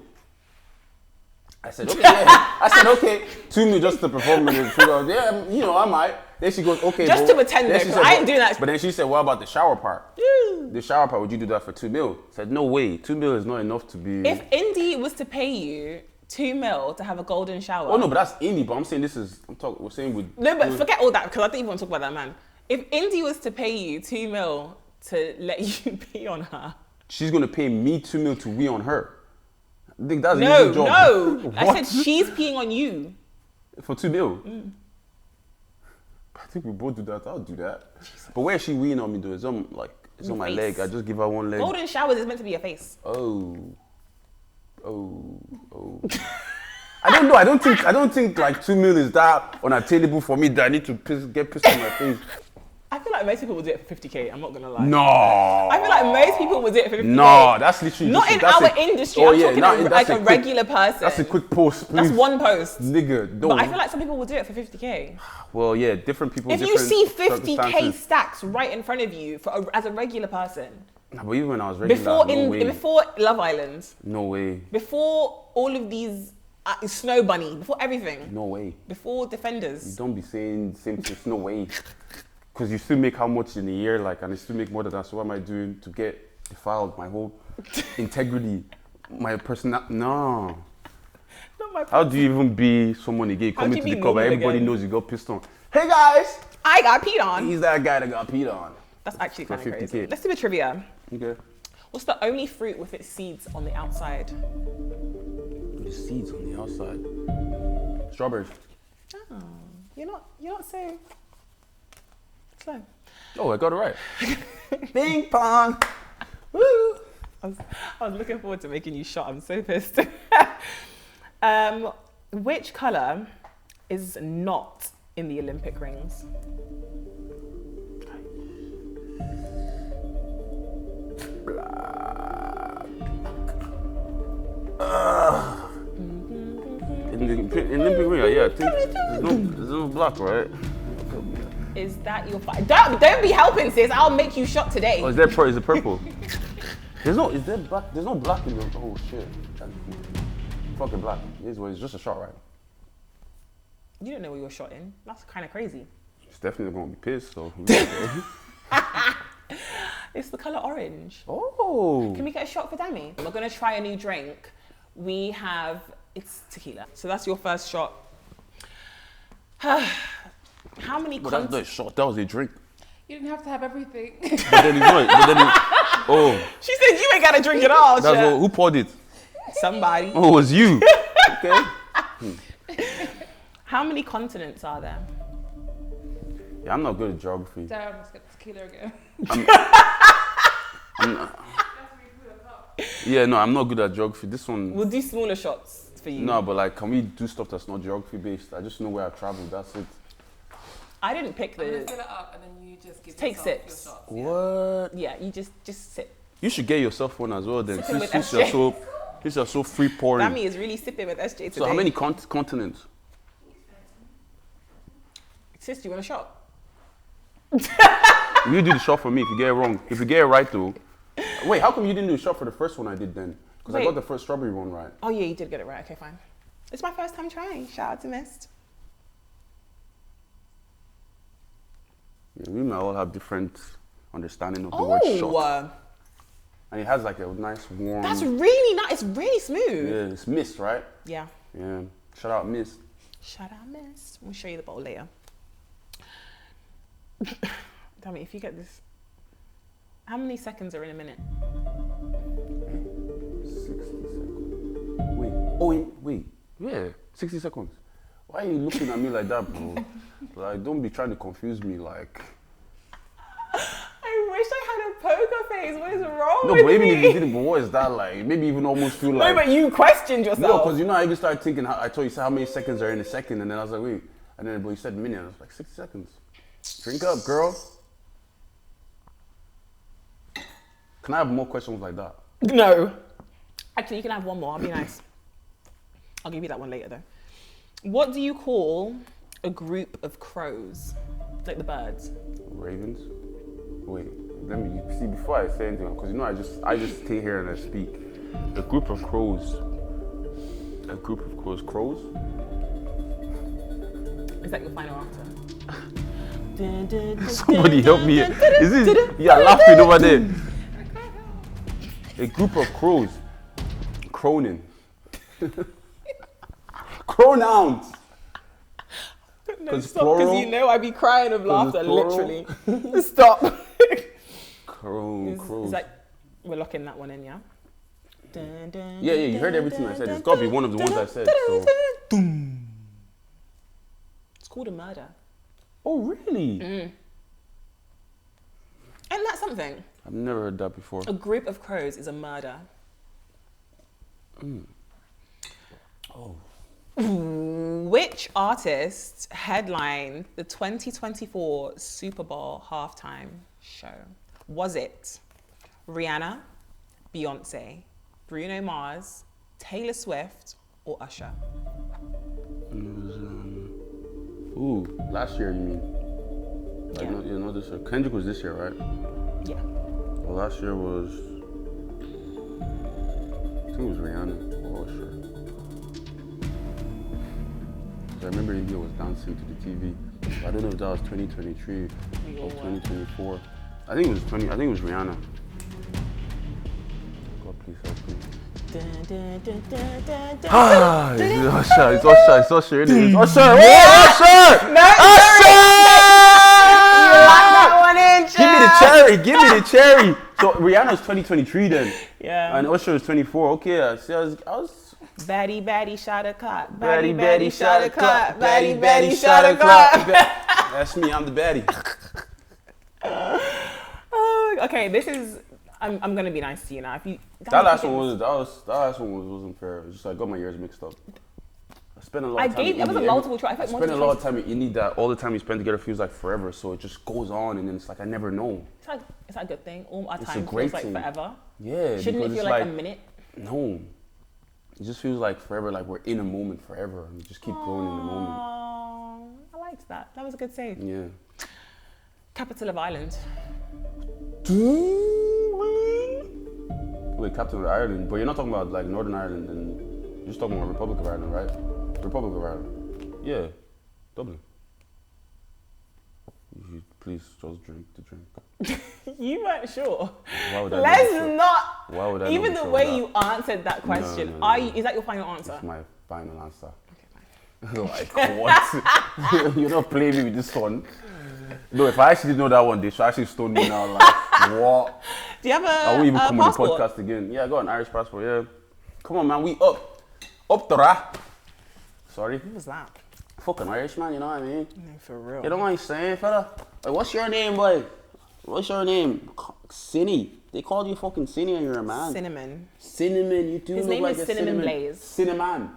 I said, okay, yeah. I said, okay, 2 mil just to perform in the yeah, I might. Then she goes, okay. Just to pretend Then though, she 'cause I ain't doing that. But then she said, what about the shower part? Ew. The shower part, would you do that for 2 mil? I said, no way. 2 mil is not enough to be. If Indy was to pay you 2 mil to have a golden shower. Oh no, but that's indie. But I'm saying we're saying with. No, but forget all that because I don't even want to talk about that man. If Indy was to pay you 2 mil to let you pee on her. She's gonna pay me 2 mil to wee on her. I think that's an No, easy job. no. I What? said she's peeing on you. For 2 mil. I think we both do that. I'll do that. But where is she weeing on me though? It's on Your my face. leg. I just give her one leg. Golden showers is meant to be your face. Oh. I don't know. I don't think like 2 mil is that unattainable for me that I need to get pissed on my face. I feel like most people would do it for 50k. I'm not gonna lie. No. I feel like most people would do it for 50k. No, that's literally Not in that's our industry. Oh I'm yeah, talking like a quick- regular person. That's a quick post, please. That's one post. Nigga, no. But I feel like some people would do it for 50k. Well, yeah, different people. If you different see 50k circumstances. stacks right in front of you as a regular person, Nah, but even when I was regular, before Love Island, no way, before all of these Snow Bunny, before everything, no way. before Defenders. Don't be saying same thing. No way. Because you still make how much in a year, and I still make more than that. So what am I doing to get defiled? My whole integrity, my personality. No. Not my How do you even be someone again How do coming you to the be club and normal everybody again? knows you got pissed on? Hey guys, I got peed on. he's that guy that got peed on. That's actually For kind of 50K. crazy. Let's do a trivia. Okay. What's the only fruit with its seeds on the outside? The seeds on the outside. Strawberries. Oh, you're not so slow. Oh, I got it right. Ping pong. Woo. I was looking forward to making you shot. I'm so pissed. Which color is not in the Olympic rings? In the Olympic ring, I think there's no black, right? Is that your fight? Don't be helping, sis. I'll make you shot today. Oh, is it purple? Is there black? There's no black in the. Oh shit. Fucking black. It's just a shot, right? You don't know what you were shot in. That's kind of crazy. It's definitely gonna be pissed, so. It's the color orange. Oh. Can we get a shot for Dami? We're gonna try a new drink. It's tequila. So that's your first shot. How many? That's not a shot. That was a drink. You didn't have to have everything. But then oh. She said you ain't got to drink it all. Who poured it? Somebody. Oh, it was you. Okay. How many continents are there? Yeah, I'm not good at geography. Damn, let's get tequila again. Yeah, no, I'm not good at geography. This one. We'll do smaller shots for you. No, but like, can we do stuff that's not geography based? I just know where I've traveled. That's it. I didn't pick I'm gonna the. fill it up and then you just give Take yourself sips. your shots. What? Yeah, you just sip. You should get yourself one as well then. Sipping with Since SJ. you're so free pouring. Dami is really sipping with SJ today. So how many continents? Sis, do you want a shot? You do the shot for me if you get it wrong. If you get it right though. Wait, how come you didn't do a shot for the first one I did then? Because I got the first strawberry one right. Oh yeah, you did get it right. Okay, fine. It's my first time trying. Shout out to Mist. Yeah, we might all have different understanding of the word shot. And it has like a nice warm. That's really nice. It's really smooth. Yeah, it's mist, right? Yeah. Yeah. Shout out mist. Shout out Mist. We'll show you the bowl later. Dami, if you get this, how many seconds are in a minute? 60 seconds. Wait. Oh, wait. Yeah, 60 seconds. Why are you looking at me like that, bro? Like, don't be trying to confuse me, like. I wish I had a poker face. What is wrong No, with but even me? if you didn't, but what is that like? Maybe even almost feel like. No, but you questioned yourself. No, because I even started thinking, I told you how many seconds are in a second, and then I was like, wait. And then, but you said minute, I was like, 60 seconds. Drink up, girl. Can I have more questions like that? No. Actually, you can have one more. I'll be nice. I'll give you that one later, though. What do you call a group of crows? Like the birds. Ravens? Wait, let me see before I say anything, because I just stay here and I speak. A group of crows. A group of crows. Crows? Is that your final answer? Somebody help me. Is this? Yeah, laughing over there. A group of crows. Croning. Pronouns. No, stop, because you know I'd be crying of laughter, literally. Stop. Crows. It's like, we're locking that one in, yeah? Yeah, you heard everything I said. It's got to be one of the ones I said. So. It's called a murder. Oh, really? And that's something. I've never heard that before. A group of crows is a murder. Oh. Which artist headlined the 2024 Super Bowl halftime show? Was it Rihanna, Beyonce, Bruno Mars, Taylor Swift, or Usher? It was, last year you mean? Like, Yeah. no, this year. Kendrick was this year, right? Yeah. Well, last year was, I think it was Rihanna or Usher. I remember India was dancing to the TV. I don't know if that was 2023 or 2024. I think it was Rihanna. God, please help me. It's Usher. It is Usher. Usher! No, Usher! you locked that one in, Give me the cherry. So Rihanna's 2023 then. Yeah. And Usher is 24. Okay, I was Baddie, baddie, shot a clock. baddie, shot a clock. Baddie, shot a clock. That's me, I'm the baddie. Oh, okay, this is. I'm gonna be nice to you now. If you That last one wasn't fair. It was just I got my ears mixed up. I spent a lot of time. It was a multiple choice. I spent a lot of time in indie that all the time we spend together feels like forever. So it just goes on and then it's like I never know. It's like a good thing. All our It's a time great feels like thing. forever. Yeah. Shouldn't it because feel it's like a minute? No. It just feels like forever, like we're in a moment forever, and we just keep growing in the moment. Oh, I liked that. That was a good save. Yeah. Capital of Ireland. Wait, capital of Ireland, but you're not talking about like Northern Ireland, and you're just talking about Republic of Ireland, right? Republic of Ireland. Yeah, Dublin. You please just drink the drink. You weren't sure. Why would I Let's not be sure? not. Why would I Even not be the sure way of that? you answered that question, No. is that your final answer? That's my final answer. Okay, fine. Like what? You're not playing me with this one. No, if I actually didn't know that one, they should actually stone me now. Like what? Do you have I won't even come passport? on the podcast again. Yeah, I got an Irish passport. Yeah, come on, man, we up the rap. Sorry, What was that? fucking Irish man. You know what I mean? No, for real. You know what I'm saying, fella? Like, what's your name, boy? What's your name? Cinny. They called you fucking Cinny and you're a man. Cinnamon. Cinnamon, you do His look name like is a Cinnamon Blaze. Cinnamon.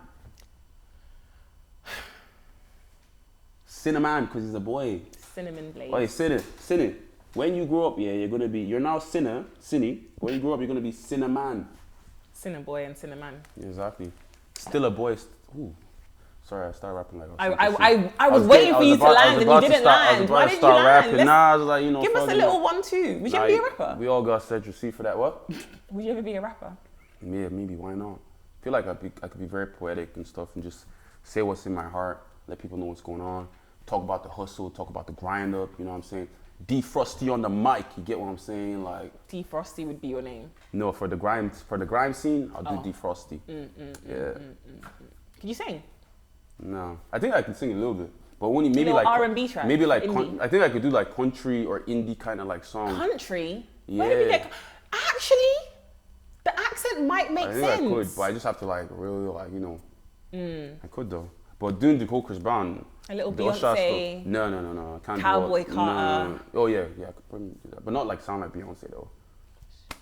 Cinnamon, because he's a boy. Cinnamon Blaze. Oh, Cinny. When you grow up, yeah, you're now Cinny. When you grow up, you're gonna be Cinnamon. Cinnamon and Cinnamon. Exactly. Still a boy. Ooh. Sorry, I started rapping like I was waiting for you to land and you didn't land. Why did you land? Rapping. Nah, I was like, Give us a little 1-2. Would you ever be a rapper? We all got set receipt for that. What? Would you ever be a rapper? Yeah, maybe. Why not? I feel like I could be very poetic and stuff and just say what's in my heart, let people know what's going on, talk about the hustle, talk about the grind up. You know what I'm saying? D-Frosty on the mic. You get what I'm saying? Like D-Frosty would be your name. no, for the grime scene, I'll do D-Frosty. Yeah. Can you sing? No, I think I can sing a little bit, but only maybe little like R&B track, maybe like indie. I think I could do like country or indie kind of like songs. Country? Yeah. Where did we get... Actually, the accent might make I think sense. I could, but I just have to like really like I could though. But doing the whole Chris Brown, A little the Usher Beyonce. stuff, no, I can't Cowboy do all, Carter. No. Oh yeah, I could probably do that, but not like sound like Beyonce though,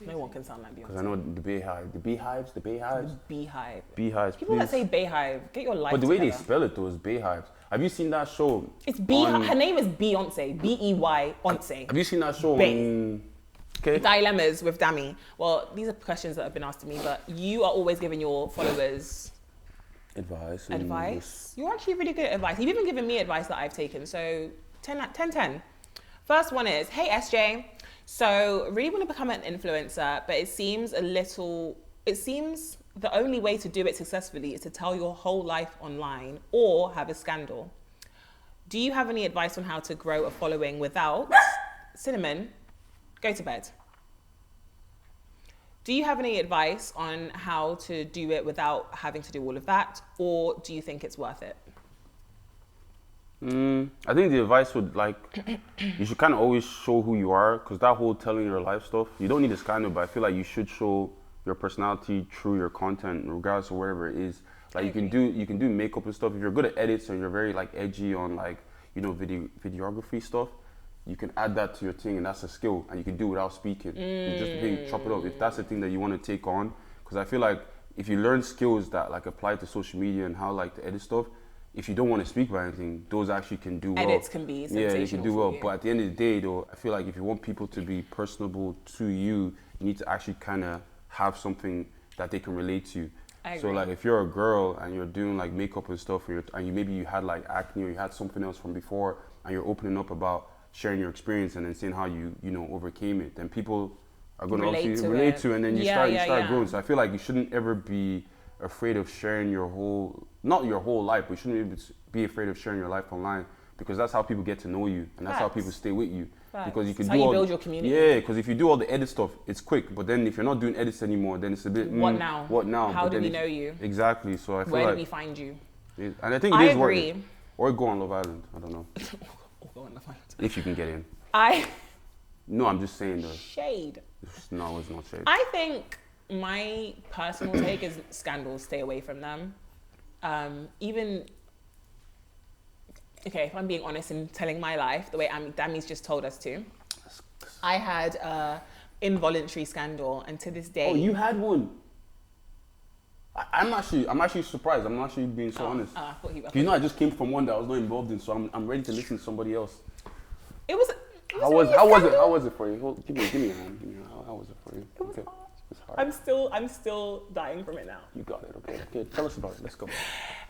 No one can sound like because I Beyonce. know the beehives. Beehive. Beehives. People that please. say Bayhive, get your life But the way they together. spell it though is beehives. Have you seen that show? It's on- Her name is Beyonce. B-E-Y-once. Have you seen that show? Bae. Okay. Dilemmas with Dami. Well, these are questions that have been asked to me, but you are always giving your followers Advice. advice. You're actually really good at advice. You've even given me advice that I've taken. So 10. First one is, hey SJ, so really want to become an influencer, but it seems the only way to do it successfully is to tell your whole life online or have a scandal. Do you have any advice on how to grow a following without Cinnamon? Go to bed. Do you have any advice on how to do it without having to do all of that, or do you think it's worth it? I think the advice would you should kind of always show who you are, because that whole telling your life stuff, you don't need a scandal, but I feel like you should show your personality through your content, regardless of wherever it is. Like you can do makeup and stuff. If you're good at edits or you're very like edgy on videography stuff, you can add that to your thing, and that's a skill, and you can do it without speaking. You just chop it up. If that's the thing that you want to take on, because I feel like if you learn skills that like apply to social media and how like to edit stuff, if you don't want to speak about anything, those actually can do well. Edits can be sensational. Yeah, you can do well. for you. But at the end of the day, though, I feel like if you want people to be personable to you, you need to actually kind of have something that they can relate to. I So agree. like if you're a girl and you're doing like makeup and stuff, and maybe you had like acne or you had something else from before, and you're opening up about sharing your experience and then saying how you overcame it, then people are going to obviously relate to, and then you start growing. So I feel like you shouldn't ever be afraid of sharing not your whole life, but you shouldn't be afraid of sharing your life online, because that's how people get to know you, and that's how people stay with you. Facts. Because you can It's do how you all build your community. Yeah, because if you do all the edit stuff, it's quick. But then if you're not doing edits anymore, then it's a bit What now? What now? How But do then we if- know you? Exactly. So I feel Where like do we find you? and I think it I is worth agree. it. Or go on Love Island. I don't know if you can get in. No, I'm just saying though. Shade. No, it's not shade. I think my personal take is scandals, stay away from them. If I'm being honest and telling my life the way Dami's just told us to, I had a involuntary scandal, and to this day. Oh, you had one. I'm actually surprised. I'm actually being so honest. I thought I just came from one that I was not involved in, so I'm ready to listen to somebody else. It was How was it for you? Give me a hand. How was it for you? It was Okay. hard. It's hard. I'm still dying from it now. You got it. Okay. Tell us about it. Let's go.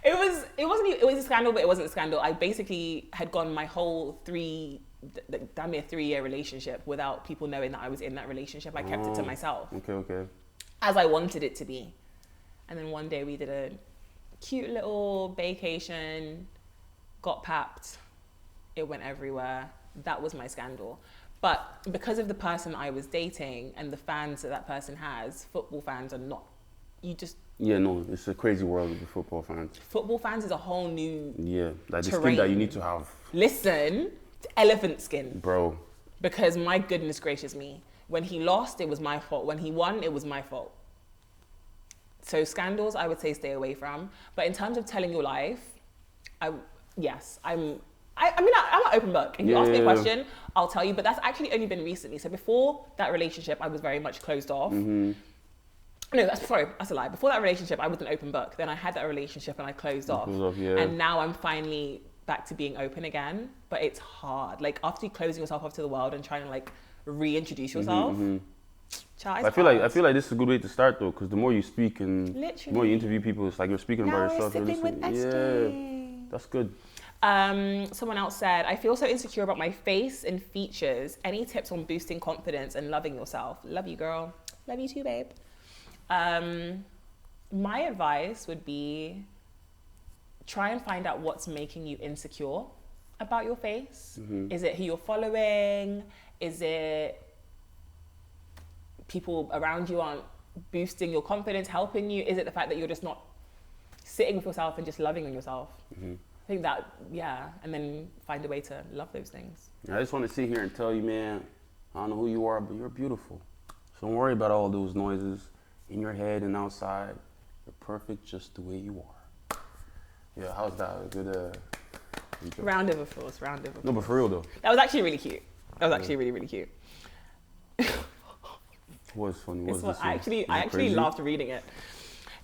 It was a scandal, but it wasn't a scandal. I basically had gone my whole damn near 3-year relationship without people knowing that I was in that relationship. I kept it to myself. Okay. As I wanted it to be. And then one day we did a cute little vacation, got papped, it went everywhere. That was my scandal. But because of the person I was dating and the fans that person has, football fans are not, Yeah, no, it's a crazy world with the football fans. Football fans is a whole new like the terrain. skin that you need to have. Listen, it's elephant skin. Bro. Because my goodness gracious me, when he lost, it was my fault. When he won, it was my fault. So scandals, I would say stay away from. But in terms of telling your life, I'm an open book. If you ask me a question, I'll tell you. But that's actually only been recently. So before that relationship, I was very much closed off. Mm-hmm. No, that's a lie. Before that relationship, I was an open book. Then I had that relationship and I closed off. And now I'm finally back to being open again. But it's hard. Like after you closing yourself off to the world and trying to like reintroduce yourself. Child, I feel like this is a good way to start though, because the more you speak and the more you interview people, it's like you're speaking about yourself. Now we're sipping with SJ. Yeah, that's good. Someone else said, I feel so insecure about my face and features. Any tips on boosting confidence and loving yourself? Love you, girl. Love you too, babe. My advice would be try and find out what's making you insecure about your face. Is it who you're following? Is it people around you aren't boosting your confidence, helping you? Is it the fact that you're just not sitting with yourself and just loving on yourself? I think that, and then find a way to love those things. I just want to sit here and tell you, man, I don't know who you are, but you're beautiful. So don't worry about all those noises in your head and outside. You're perfect just the way you are. Yeah, how's that? A good round of applause. No, but for real though. That was actually really cute. That was actually really, really cute. It was funny. I actually loved reading it.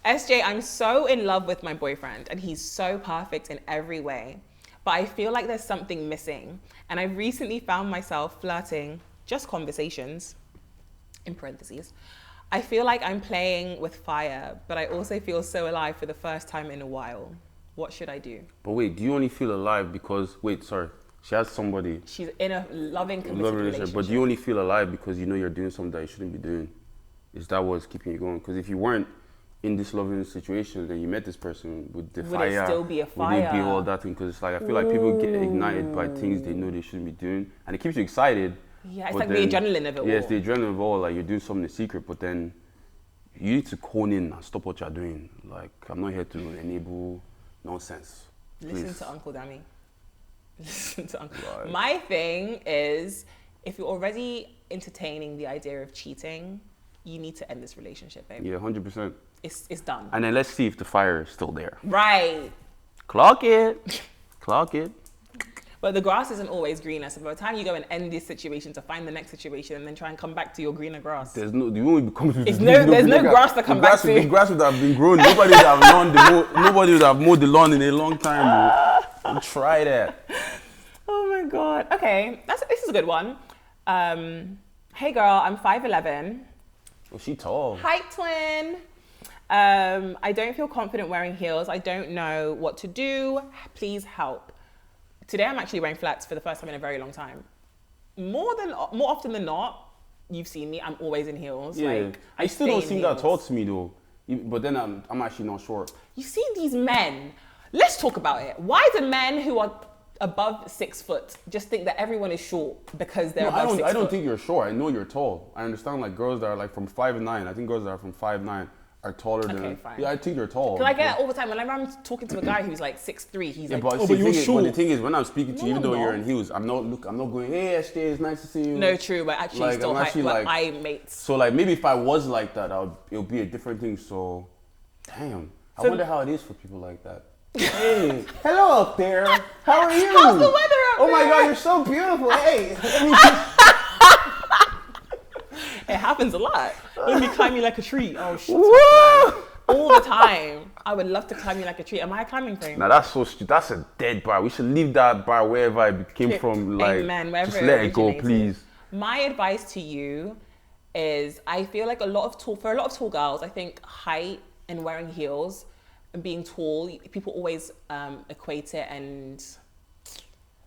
SJ, I'm so in love with my boyfriend and he's so perfect in every way, but I feel like there's something missing. And I recently found myself flirting, just conversations, in parentheses. I feel like I'm playing with fire, but I also feel so alive for the first time in a while. What should I do? But wait, do you only feel alive because, she has somebody. She's in a loving, committed relationship. But do you only feel alive because you know you're doing something that you shouldn't be doing? Is that what's keeping you going? Because if you weren't in this loving situation, then you met this person with the fire. Would it still be a fire? Would it be all that thing? Because it's like, I feel like people get ignited by things they know they shouldn't be doing. And it keeps you excited. Yeah, it's like the adrenaline of it all. Yeah, it's the adrenaline of it all. Like you're doing something in secret, but then you need to hone in and stop what you're doing. Like, I'm not here to enable nonsense. Please. Listen to Uncle Dami. Listen to Uncle. Right. My thing is, if you're already entertaining the idea of cheating, you need to end this relationship, babe. Yeah, 100%. It's done. And then let's see if the fire is still there. Right. Clock it. But the grass isn't always greener. So by the time you go and end this situation to find the next situation and then try and come back to your greener grass. There's no grass to come back to. The grass would have been grown. Nobody would have mowed the lawn in a long time. Bro. Try that. Oh my God. Okay, this is a good one. Hey girl, I'm 5'11". Oh, she tall. Hi, twin. I don't feel confident wearing heels. I don't know what to do. Please help. Today I'm actually wearing flats for the first time in a very long time. More often than not, you've seen me, I'm always in heels. Yeah. Like, I still don't seem that tall to me though. But then I'm actually not short. You see these men, let's talk about it. Why do men who are above 6 foot just think that everyone is short because they're above 6 foot? I don't think you're short. I know you're tall. I understand like girls that are like from 5'9". I think girls that are from 5'9" are taller than. Fine. Yeah, I think you're tall. Because I get it all the time. Whenever I'm talking to a guy who's like 6'3", he's like, but you're short. But the thing is, when I'm speaking to you, even though you're in heels, I'm not going, hey, SJ, it's nice to see you. No, true, but actually like, still high mates. So like maybe if I was like that, it would be a different thing. So, damn. I wonder how it is for people like that. Hey, hello up there. How are you? How's the weather up there? Oh my God, you're so beautiful. Hey, it happens a lot. Let me climb you like a tree. Oh shit. All the time. I would love to climb you like a tree. Am I a climbing frame? Nah, that's so stupid. That's a dead bar. We should leave that bar wherever it came from. Like, Amen, wherever just let it go, originated. please. My advice to you is I feel like for a lot of tall girls, I think height and wearing heels and being tall, people always equate it and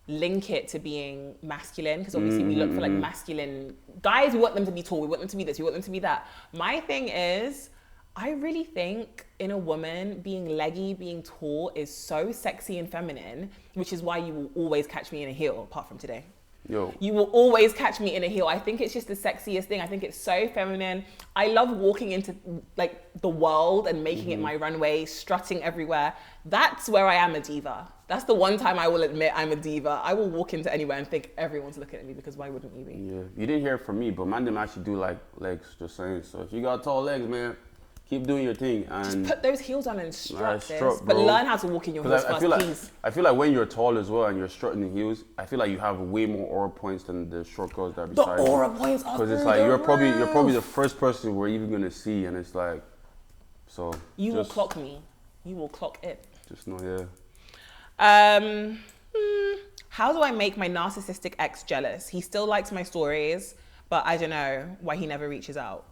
link it to being masculine, because obviously we look for like masculine guys. We want them to be tall, we want them to be this, we want them to be that. My thing is, I really think in a woman, being leggy, being tall is so sexy and feminine, which is why you will always catch me in a heel, apart from today. Yo. You will always catch me in a heel. I think it's just the sexiest thing. I think it's so feminine. I love walking into like the world and making it my runway, strutting everywhere. That's where I am a diva. That's the one time I will admit I'm a diva. I will walk into anywhere and think everyone's looking at me, because why wouldn't you be? Yeah, you didn't hear it from me, but man didn't actually do like legs, just saying. So if you got tall legs, man, keep doing your thing. And just put those heels on and strut, sis. strut, But bro. learn how to walk in your heels I first, feel like, please. I feel like when you're tall as well and you're strutting in heels, I feel like you have way more aura points than the short girls that are The beside you. aura points are Because it's through like the you're probably the roof. first person we're even gonna see, and it's like, so You will just- clock me. You will clock it. Just know, yeah. How do I make my narcissistic ex jealous? He still likes my stories, but I don't know why he never reaches out.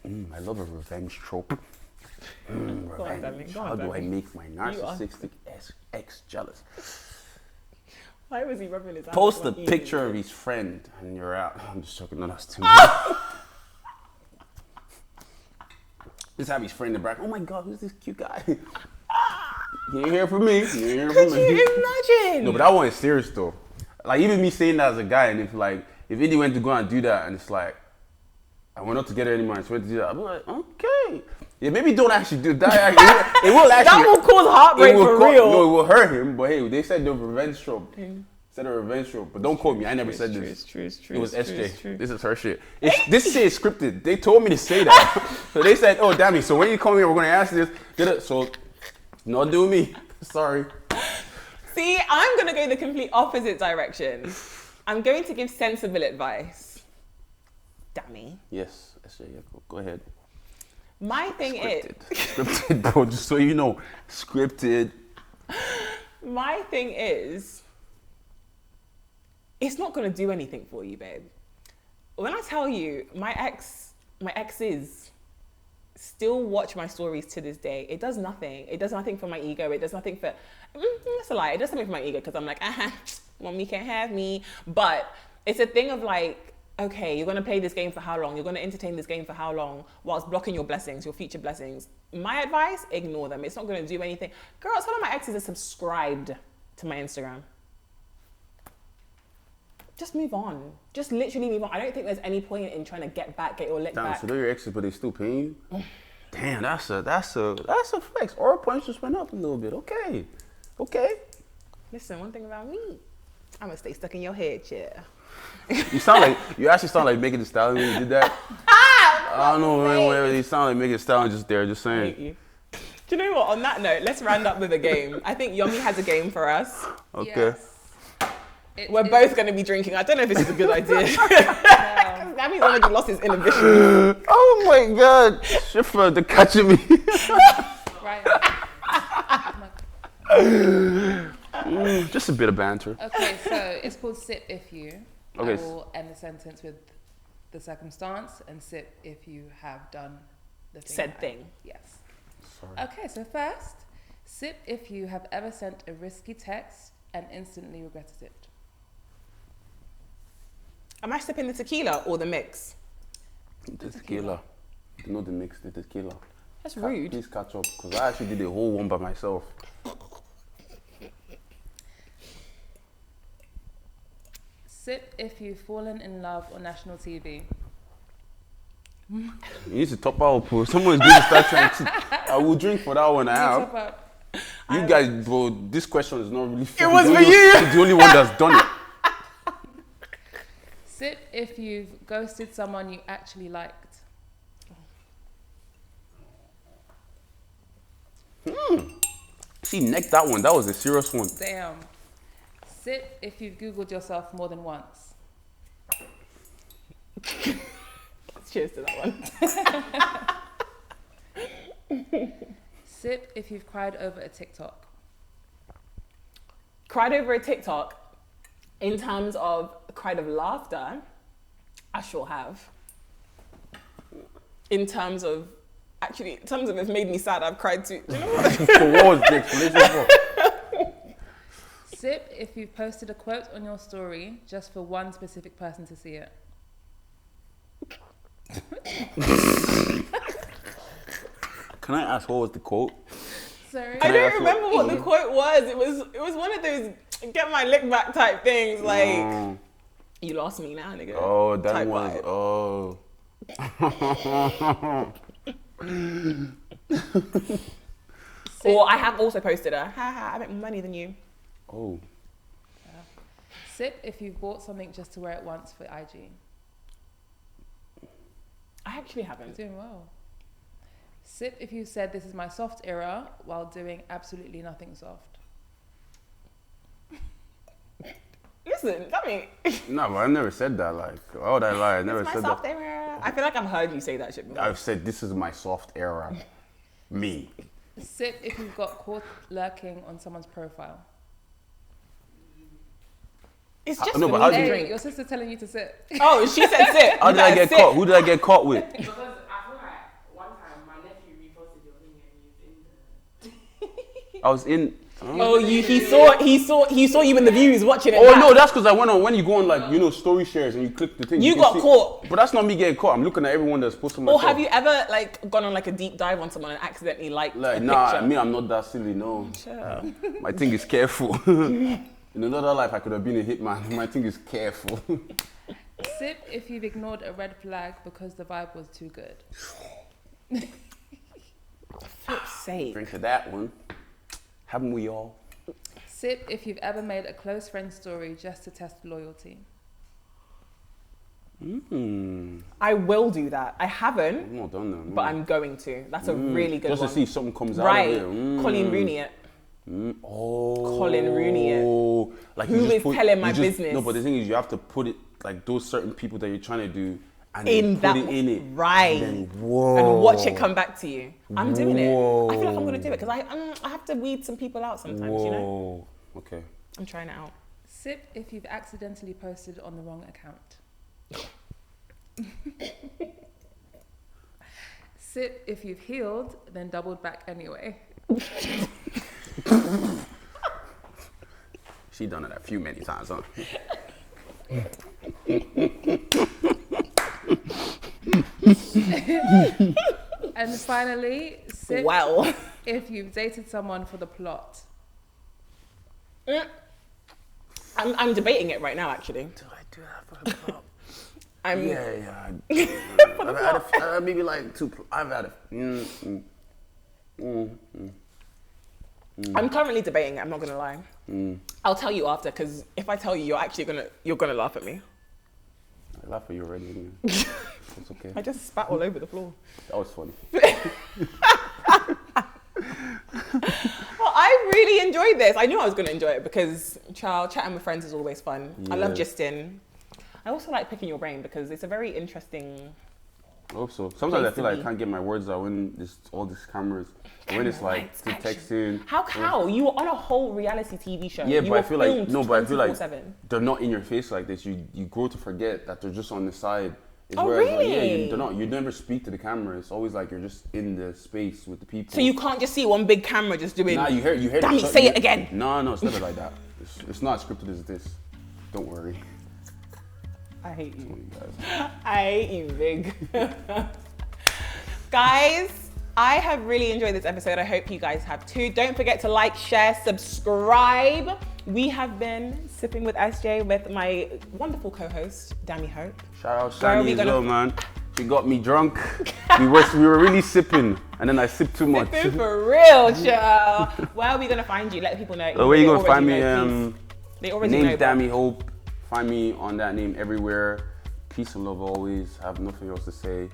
I love a revenge trope. Go on, Revenge. darling. Go How on, do I darling. make my narcissistic ex jealous? Why was he rubbing his eyes? Post a like you? picture of his friend and you're out. I'm just joking. No, that's too much. Just have his friend in the back. Oh my God, who's this cute guy? You ain't hear from me. You ain't hear Could from me. you imagine? No, but that one is serious though. Like even me saying that as a guy, and if Indy went to go and do that, and it's like, and we're not together anymore, and she went to do that, I'm like, okay. Yeah, maybe don't actually do that. It will actually. That will cause heartbreak for real. No, it will hurt him. But hey, they said the revenge trope. Said a revenge trope, but don't quote me. I never said this. True. It was SJ. This is her shit. This shit is scripted. They told me to say that. So they said, "Oh, Dami, so when you come here, we're gonna ask this." So, not do me. Sorry. See, I'm gonna go the complete opposite direction. I'm going to give sensible advice. Dami. Yes, SJ. Yeah, go ahead. My thing Scripted, bro. Just so you know, scripted. My thing is, it's not gonna do anything for you, babe. When I tell you, my exes still watch my stories to this day. It does nothing. It does nothing for my ego. It does nothing for, that's a lie. It does something for my ego, because I'm like, mommy can't have me. But it's a thing of like, okay, you're gonna play this game for how long? You're gonna entertain this game for how long? Whilst blocking your blessings, your future blessings. My advice, ignore them. It's not gonna do anything. Girl, some of my exes are subscribed to my Instagram. Just move on. Just literally move on. I don't think there's any point in trying to get your lick Damn, back. so they're your exes, but they still paying you? Damn, that's a flex. Aura points just went up a little bit. Okay. Listen, one thing about me, I'm gonna stay stuck in your head, yeah. You actually sound like Megan Thee Stallion when you did that. I don't know, man, you sound like Megan Thee Stallion just there, just saying. Thank you. Do you know what? On that note, let's round up with a game. I think Yomi has a game for us. Okay. Yes. We're both going to be drinking. I don't know if this is a good idea. Dami's already lost his inhibition. Oh my God, Schiffer, they're catching me. Right. Just a bit of banter. Okay, so it's called sip if you. Okay. I will end the sentence with the circumstance and sip if you have done the thing. Said thing. Yes. Sorry. Okay, so first, sip if you have ever sent a risky text and instantly regretted it. Am I sipping the tequila or the mix? The tequila. You know the mix, the tequila. That's rude. Please catch up, because I actually did a whole one by myself. Sip if you've fallen in love on national TV. You need to top out, bro. Someone's going to start trying to. I will drink for that one I Talk have. about You guys, bro, this question is not really fair. was You're for you. You're the only one that's done it. sip if you've ghosted someone you actually liked. See, neck that one. That was a serious one. Damn. Sip if you've Googled yourself more than once. Cheers to that one. Sip if you've cried over a TikTok. Cried over a TikTok in terms of cried of laughter, I sure have. in terms of it's made me sad, I've cried too. Do you know what? So what was the explanation for? Sip if you've posted a quote on your story just for one specific person to see it. Can I ask what was the quote? Sorry. I I don't ask remember what- what the quote was. It was one of those get my lick back type things. Like, Oh. you lost me now, nigga. Oh, that type was. vibe. Oh. Or I have also posted a, haha, I make more money than you. Oh. Sip if you've bought something just to wear it once for IG. I actually You're haven't. doing well. Sip if you said this is my soft era while doing absolutely nothing soft. Listen, I mean, No, but I never said that. Like, why would I lie? I never it's my said soft that. era. I feel like I've heard you say that shit before. I've said this is my soft era. Me. Sip if you've got caught lurking on someone's profile. It's just no, for but me how to do you- drink. Your sister telling you to sit. Oh, she said sit. How You did I better get sit. caught? Who did I get caught with? Because I feel like one time my nephew reposted your thing and he was in the. I was in. Oh, he saw you in the views watching it. Oh back. no, that's because I went on when you go on like story shares and you click the thing. You can got see- caught. But that's not me getting caught. I'm looking at everyone that's posting my Or stuff. have you ever like gone on like a deep dive on someone and accidentally liked Like a nah, picture? me I'm not that silly. No, Sure. my thing is careful. In another life, I could have been a hitman. My thing is careful. Sip if you've ignored a red flag because the vibe was too good. Flip's sake. Drink to that one. Haven't we all? Sip if you've ever made a close friend story just to test loyalty. I will do that. I haven't, I'm not done that. but I'm going to. That's a really good Just one. to see if something comes Right. out of it. Colleen Rooney it. Oh. Colin Rooney it. Like Who you just is telling my business? No, but the thing is, you have to put it like those certain people that you're trying to do, and In then that put it in it, right. And then, whoa. And watch it come back to you. I'm doing it. I feel like I'm Whoa. going to do it because I have to weed some people out sometimes, you know? Whoa. Okay. I'm trying it out. Sip if you've accidentally posted on the wrong account. Sip if you've healed, then doubled back anyway. She done it a few many times, huh? And finally, sip Well. if you've dated someone for the plot. I'm debating it right now, actually. Do I do that for a I'm Yeah. I've had maybe like two. I've had a. I'm currently debating it, I'm not gonna lie. I'll tell you after, because if I tell you, you're gonna laugh at me. I laugh at you already. Didn't you? It's okay. I just spat all over the floor. That was funny. Well, I really enjoyed this. I knew I was gonna enjoy it because chatting with friends is always fun. I love Yeah. gisting. I also like picking your brain because it's a very interesting. I hope so. Sometimes I Place feel to like be. I can't get my words out when there's all these cameras. And when it's like Lights, the action. texting. How? You were on a whole reality TV show. Yeah, You but I were feel like filmed no, but I feel like 24/7. they're not in your face like this. You grow to forget that they're just on the side. It's Oh, whereas, like, yeah, really? they're not. You never speak to the camera. It's always like you're just in the space with the people. So you can't just see one big camera just doing. Nah, you hear. Dami, say it again. No, it's never like that. It's not as scripted as this. Don't worry. I hate you. You guys. I hate you, big. Guys, I have really enjoyed this episode. I hope you guys have too. Don't forget to like, share, subscribe. We have been Sipping with SJ with my wonderful co-host, Dami Hope. Shout out Where are we Shani as gonna- well, man. She got me drunk. we were really sipping, and then I sipped too much. Sipping for real, child. Where are we gonna find you? Let people know. So where you They gonna find already me? know, please. They already know. Name's but- Dami Hope. Find me on that name everywhere. Peace and love always. I have nothing else to say.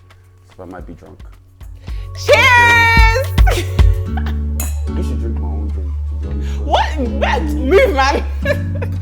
So I might be drunk. Cheers! You should drink my own drink. To be honest. What? Move, man.